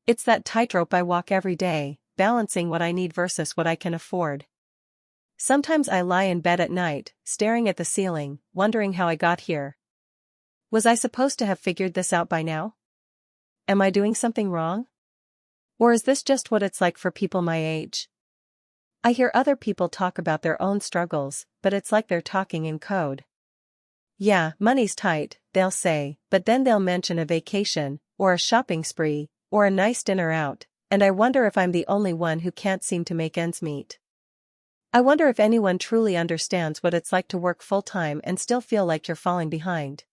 Speaker 1: It's that tightrope I walk every day, balancing what I need versus what I can afford. Sometimes I lie in bed at night, staring at the ceiling, wondering how I got here. Was I supposed to have figured this out by now? Am I doing something wrong? Or is this just what it's like for people my age? I hear other people talk about their own struggles, but it's like they're talking in code. Yeah, money's tight, they'll say, but then they'll mention a vacation, or a shopping spree, or a nice dinner out, and I wonder if I'm the only one who can't seem to make ends meet. I wonder if anyone truly understands what it's like to work full-time and still feel like you're falling behind.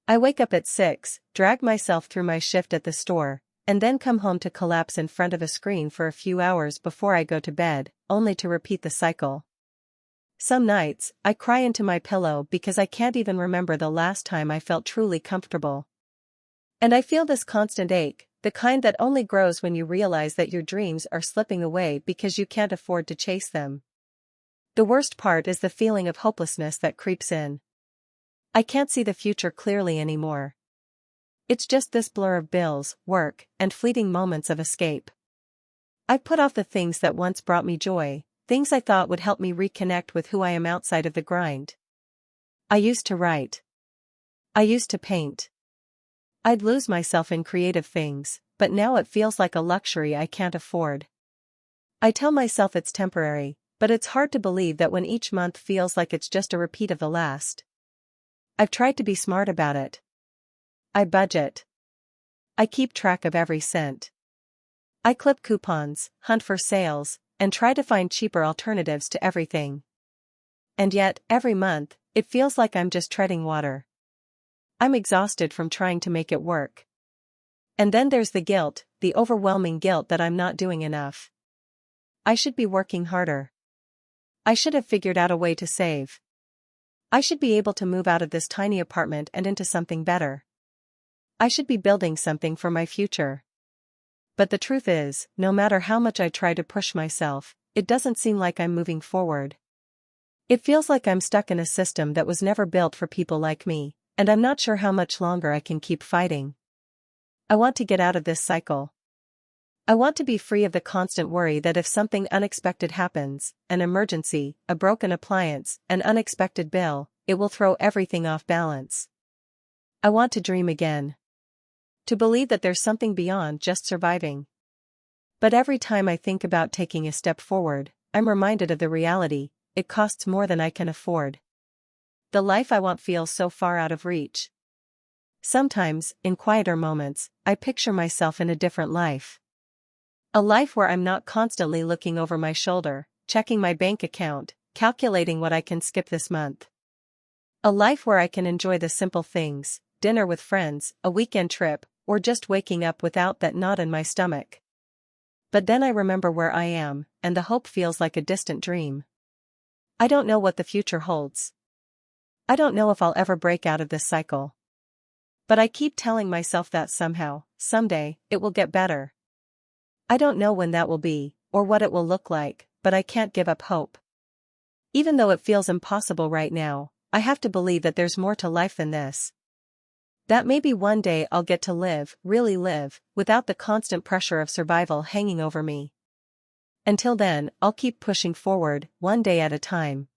Speaker 1: I wake up at 6, drag myself through my shift at the store, and then come home to collapse in front of a screen for a few hours before I go to bed, only to repeat the cycle. Some nights, I cry into my pillow because I can't even remember the last time I felt truly comfortable. And I feel this constant ache, the kind that only grows when you realize that your dreams are slipping away because you can't afford to chase them. The worst part is the feeling of hopelessness that creeps in. I can't see the future clearly anymore. It's just this blur of bills, work, and fleeting moments of escape. I've put off the things that once brought me joy, things I thought would help me reconnect with who I am outside of the grind. I used to write. I used to paint. I'd lose myself in creative things, but now it feels like a luxury I can't afford. I tell myself it's temporary, but it's hard to believe that when each month feels like it's just a repeat of the last. I've tried to be smart about it. I budget. I keep track of every cent. I clip coupons, hunt for sales, and try to find cheaper alternatives to everything. And yet, every month, it feels like I'm just treading water. I'm exhausted from trying to make it work. And then there's the guilt, the overwhelming guilt that I'm not doing enough. I should be working harder. I should have figured out a way to save. I should be able to move out of this tiny apartment and into something better. I should be building something for my future. But the truth is, no matter how much I try to push myself, it doesn't seem like I'm moving forward. It feels like I'm stuck in a system that was never built for people like me, and I'm not sure how much longer I can keep fighting. I want to get out of this cycle. I want to be free of the constant worry that if something unexpected happens, an emergency, a broken appliance, an unexpected bill, it will throw everything off balance. I want to dream again. To believe that there's something beyond just surviving. But every time I think about taking a step forward, I'm reminded of the reality: it costs more than I can afford. The life I want feels so far out of reach. Sometimes, in quieter moments, I picture myself in a different life. A life where I'm not constantly looking over my shoulder, checking my bank account, calculating what I can skip this month. A life where I can enjoy the simple things: dinner with friends, a weekend trip, or just waking up without that knot in my stomach. But then I remember where I am, and the hope feels like a distant dream. I don't know what the future holds. I don't know if I'll ever break out of this cycle. But I keep telling myself that somehow, someday, it will get better. I don't know when that will be, or what it will look like, but I can't give up hope. Even though it feels impossible right now, I have to believe that there's more to life than this. That maybe one day I'll get to live, really live, without the constant pressure of survival hanging over me. Until then, I'll keep pushing forward, one day at a time.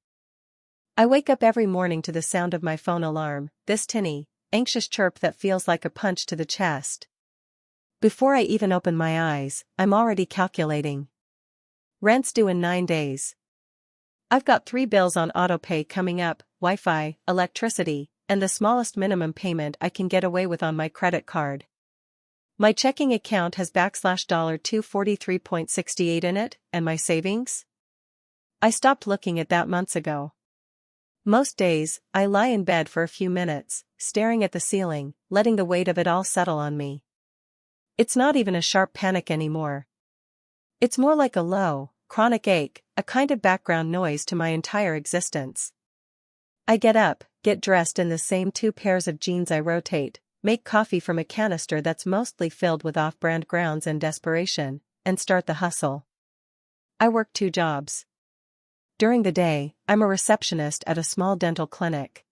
Speaker 1: I wake up every morning to the sound of my phone alarm, this tinny, anxious chirp that feels like a punch to the chest. Before I even open my eyes, I'm already calculating. Rent's due in 9 days. I've got 3 bills on autopay coming up: Wi-Fi, electricity, and the smallest minimum payment I can get away with on my credit card. My checking account has $243.68 in it, and my savings? I stopped looking at that months ago. Most days, I lie in bed for a few minutes, staring at the ceiling, letting the weight of it all settle on me. It's not even a sharp panic anymore. It's more like a low, chronic ache, a kind of background noise to my entire existence. I get up, get dressed in the same 2 pairs of jeans I rotate, make coffee from a canister that's mostly filled with off-brand grounds and desperation, and start the hustle. I work 2 jobs. During the day, I'm a receptionist at a small dental clinic.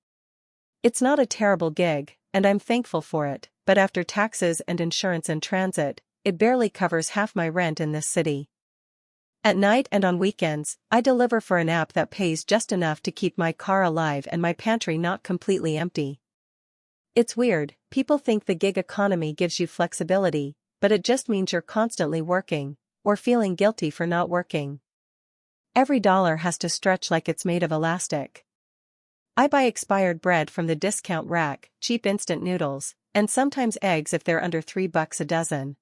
Speaker 1: It's not a terrible gig, and I'm thankful for it, but after taxes and insurance and transit, it barely covers half my rent in this city. At night and on weekends, I deliver for an app that pays just enough to keep my car alive and my pantry not completely empty. It's weird, people think the gig economy gives you flexibility, but it just means you're constantly working, or feeling guilty for not working. Every dollar has to stretch like it's made of elastic. I buy expired bread from the discount rack, cheap instant noodles, and sometimes eggs if they're under $3 a dozen.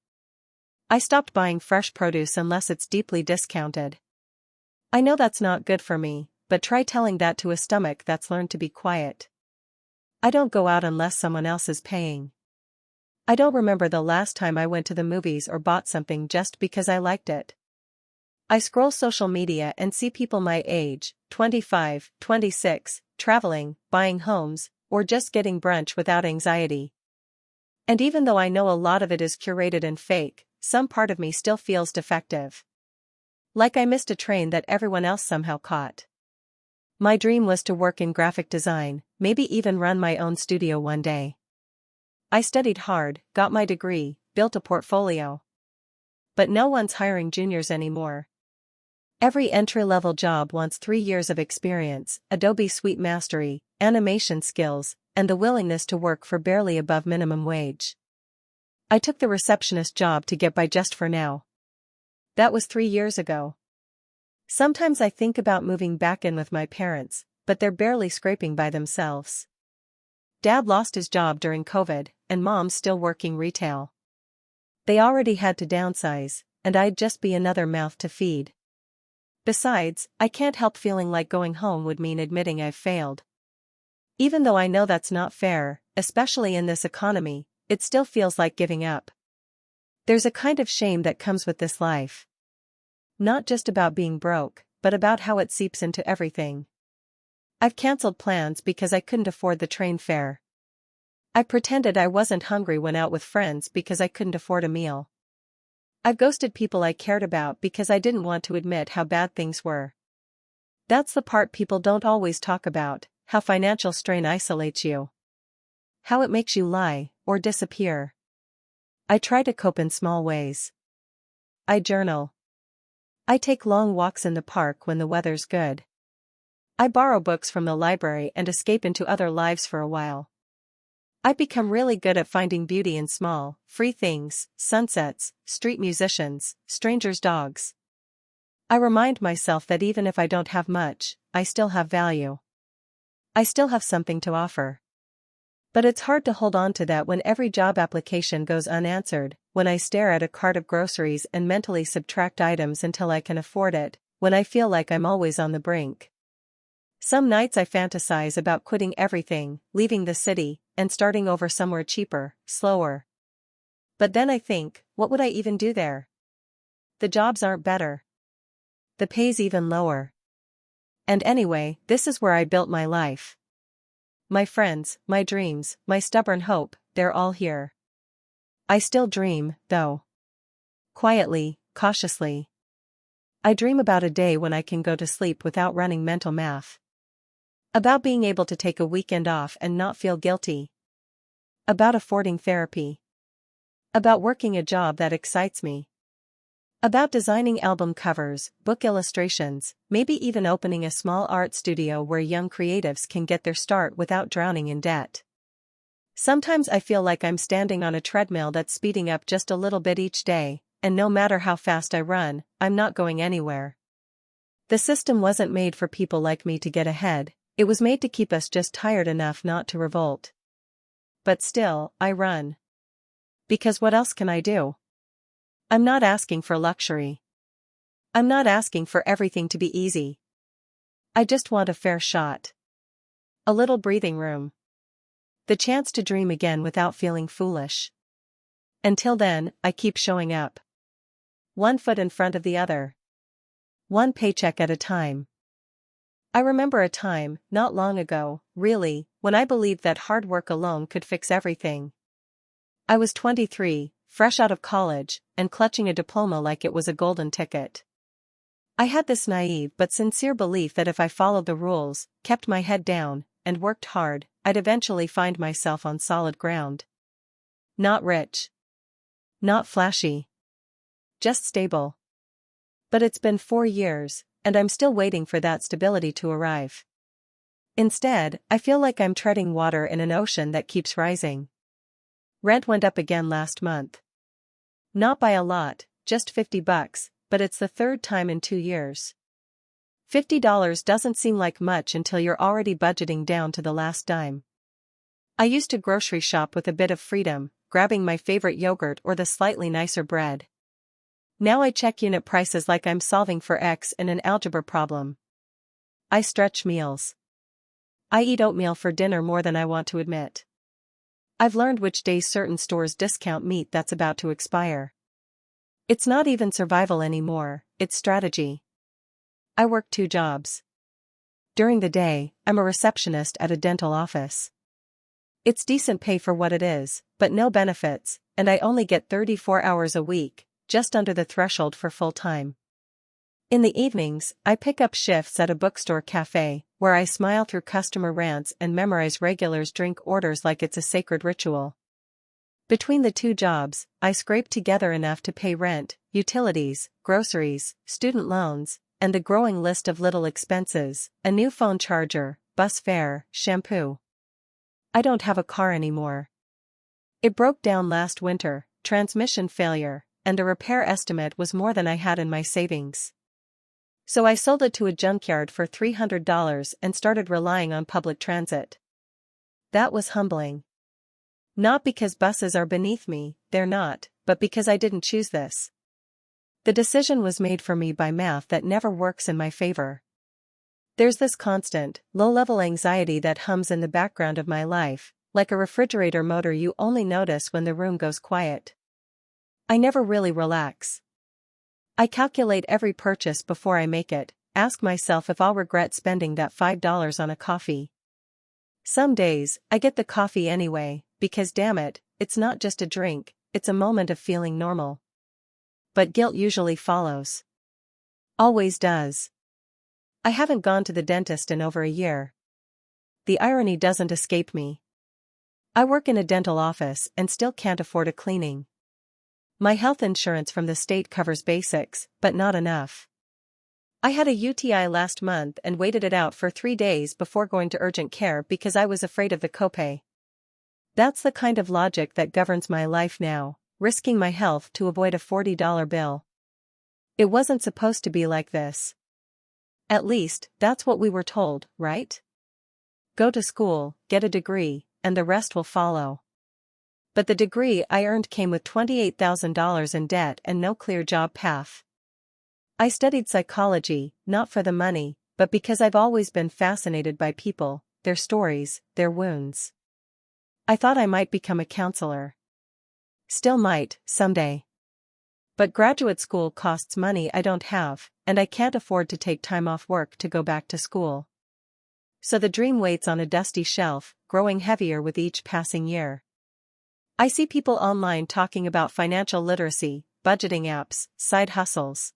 Speaker 1: I stopped buying fresh produce unless it's deeply discounted. I know that's not good for me, but try telling that to a stomach that's learned to be quiet. I don't go out unless someone else is paying. I don't remember the last time I went to the movies or bought something just because I liked it. I scroll social media and see people my age, 25, 26, traveling, buying homes, or just getting brunch without anxiety. And even though I know a lot of it is curated and fake, some part of me still feels defective. Like I missed a train that everyone else somehow caught. My dream was to work in graphic design, maybe even run my own studio one day. I studied hard, got my degree, built a portfolio. But no one's hiring juniors anymore. Every entry-level job wants 3 years of experience, Adobe Suite mastery, animation skills, and the willingness to work for barely above minimum wage. I took the receptionist job to get by just for now. That was 3 years ago. Sometimes I think about moving back in with my parents, but they're barely scraping by themselves. Dad lost his job during COVID, and Mom's still working retail. They already had to downsize, and I'd just be another mouth to feed. Besides, I can't help feeling like going home would mean admitting I've failed. Even though I know that's not fair, especially in this economy, it still feels like giving up. There's a kind of shame that comes with this life. Not just about being broke, but about how it seeps into everything. I've canceled plans because I couldn't afford the train fare. I pretended I wasn't hungry when out with friends because I couldn't afford a meal. I've ghosted people I cared about because I didn't want to admit how bad things were. That's the part people don't always talk about, how financial strain isolates you. How it makes you lie, or disappear. I try to cope in small ways. I journal. I take long walks in the park when the weather's good. I borrow books from the library and escape into other lives for a while. I've become really good at finding beauty in small, free things, sunsets, street musicians, strangers' dogs. I remind myself that even if I don't have much, I still have value. I still have something to offer. But it's hard to hold on to that when every job application goes unanswered, when I stare at a cart of groceries and mentally subtract items until I can afford it, when I feel like I'm always on the brink. Some nights I fantasize about quitting everything, leaving the city, and starting over somewhere cheaper, slower. But then I think, what would I even do there? The jobs aren't better. The pay's even lower. And anyway, this is where I built my life. My friends, my dreams, my stubborn hope, they're all here. I still dream, though. Quietly, cautiously. I dream about a day when I can go to sleep without running mental math. About being able to take a weekend off and not feel guilty. About affording therapy. About working a job that excites me. About designing album covers, book illustrations, maybe even opening a small art studio where young creatives can get their start without drowning in debt. Sometimes I feel like I'm standing on a treadmill that's speeding up just a little bit each day, and no matter how fast I run, I'm not going anywhere. The system wasn't made for people like me to get ahead, it was made to keep us just tired enough not to revolt. But still, I run. Because what else can I do? I'm not asking for luxury. I'm not asking for everything to be easy. I just want a fair shot. A little breathing room. The chance to dream again without feeling foolish. Until then, I keep showing up. One foot in front of the other. One paycheck at a time. I remember a time, not long ago, really, when I believed that hard work alone could fix everything. I was 23, fresh out of college, and clutching a diploma like it was a golden ticket. I had this naive but sincere belief that if I followed the rules, kept my head down, and worked hard, I'd eventually find myself on solid ground. Not rich. Not flashy. Just stable. But it's been 4 years, and I'm still waiting for that stability to arrive. Instead, I feel like I'm treading water in an ocean that keeps rising. Rent went up again last month. Not by a lot, just $50, but it's the third time in 2 years. $50 doesn't seem like much until you're already budgeting down to the last dime. I used to grocery shop with a bit of freedom, grabbing my favorite yogurt or the slightly nicer bread. Now I check unit prices like I'm solving for X in an algebra problem. I stretch meals. I eat oatmeal for dinner more than I want to admit. I've learned which days certain stores discount meat that's about to expire. It's not even survival anymore, it's strategy. I work 2 jobs. During the day, I'm a receptionist at a dental office. It's decent pay for what it is, but no benefits, and I only get 34 hours a week, just under the threshold for full-time. In the evenings, I pick up shifts at a bookstore cafe, where I smile through customer rants and memorize regulars' drink orders like it's a sacred ritual. Between the two jobs, I scraped together enough to pay rent, utilities, groceries, student loans, and the growing list of little expenses, a new phone charger, bus fare, shampoo. I don't have a car anymore. It broke down last winter, transmission failure, and the repair estimate was more than I had in my savings. So I sold it to a junkyard for $300 and started relying on public transit. That was humbling. Not because buses are beneath me, they're not, but because I didn't choose this. The decision was made for me by math that never works in my favor. There's this constant, low-level anxiety that hums in the background of my life, like a refrigerator motor you only notice when the room goes quiet. I never really relax. I calculate every purchase before I make it, ask myself if I'll regret spending that $5 on a coffee. Some days, I get the coffee anyway, because damn it, it's not just a drink, it's a moment of feeling normal. But guilt usually follows. Always does. I haven't gone to the dentist in over a year. The irony doesn't escape me. I work in a dental office and still can't afford a cleaning. My health insurance from the state covers basics, but not enough. I had a UTI last month and waited it out for 3 days before going to urgent care because I was afraid of the copay. That's the kind of logic that governs my life now, risking my health to avoid a $40 bill. It wasn't supposed to be like this. At least, that's what we were told, right? Go to school, get a degree, and the rest will follow. But the degree I earned came with $28,000 in debt and no clear job path. I studied psychology, not for the money, but because I've always been fascinated by people, their stories, their wounds. I thought I might become a counselor. Still might, someday. But graduate school costs money I don't have, and I can't afford to take time off work to go back to school. So the dream waits on a dusty shelf, growing heavier with each passing year. I see people online talking about financial literacy, budgeting apps, side hustles.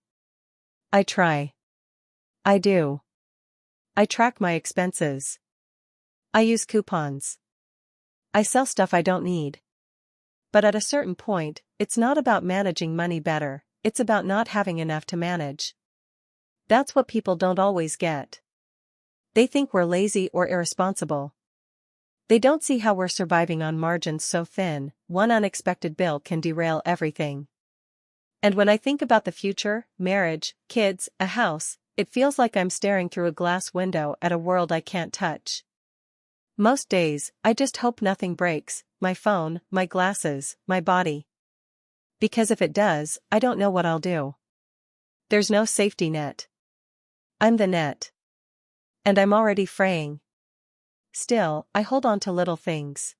Speaker 1: I try. I do. I track my expenses. I use coupons. I sell stuff I don't need. But at a certain point, it's not about managing money better, it's about not having enough to manage. That's what people don't always get. They think we're lazy or irresponsible. They don't see how we're surviving on margins so thin, one unexpected bill can derail everything. And when I think about the future, marriage, kids, a house, it feels like I'm staring through a glass window at a world I can't touch. Most days, I just hope nothing breaks, my phone, my glasses, my body. Because if it does, I don't know what I'll do. There's no safety net. I'm the net. And I'm already fraying. Still, I hold on to little things.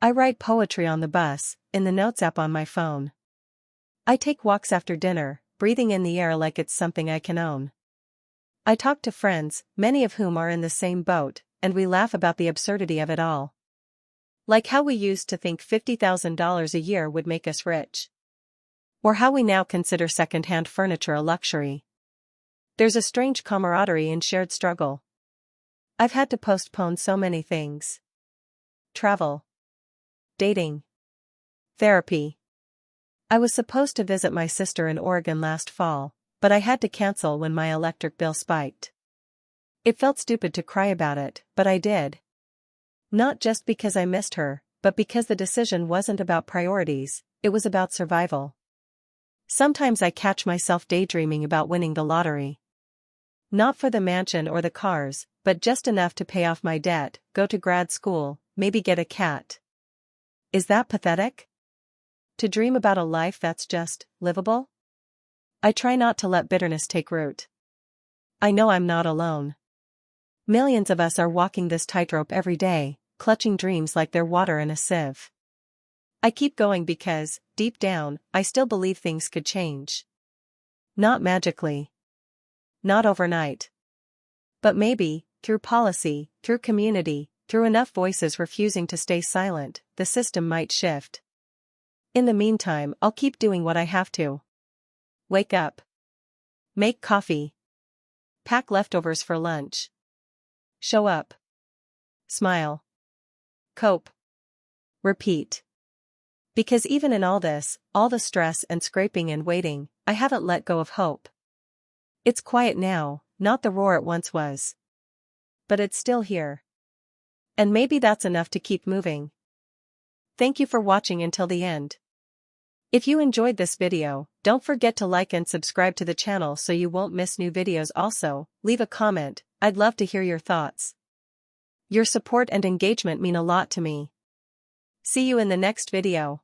Speaker 1: I write poetry on the bus, in the notes app on my phone. I take walks after dinner, breathing in the air like it's something I can own. I talk to friends, many of whom are in the same boat, and we laugh about the absurdity of it all. Like how we used to think $50,000 a year would make us rich. Or how we now consider second-hand furniture a luxury. There's a strange camaraderie in shared struggle. I've had to postpone so many things. Travel. Dating. Therapy. I was supposed to visit my sister in Oregon last fall, but I had to cancel when my electric bill spiked. It felt stupid to cry about it, but I did. Not just because I missed her, but because the decision wasn't about priorities, it was about survival. Sometimes I catch myself daydreaming about winning the lottery. Not for the mansion or the cars, but just enough to pay off my debt, go to grad school, maybe get a cat. Is that pathetic? To dream about a life that's just livable? I try not to let bitterness take root. I know I'm not alone. Millions of us are walking this tightrope every day, clutching dreams like they're water in a sieve. I keep going because, deep down, I still believe things could change. Not magically. Not overnight. But maybe, through policy, through community, through enough voices refusing to stay silent, the system might shift. In the meantime, I'll keep doing what I have to. Wake up. Make coffee. Pack leftovers for lunch. Show up. Smile. Cope. Repeat. Because even in all this, all the stress and scraping and waiting, I haven't let go of hope. It's quiet now, not the roar it once was. But it's still here. And maybe that's enough to keep moving. Thank you for watching until the end. If you enjoyed this video, don't forget to like and subscribe to the channel so you won't miss new videos. Also, leave a comment, I'd love to hear your thoughts. Your support and engagement mean a lot to me. See you in the next video.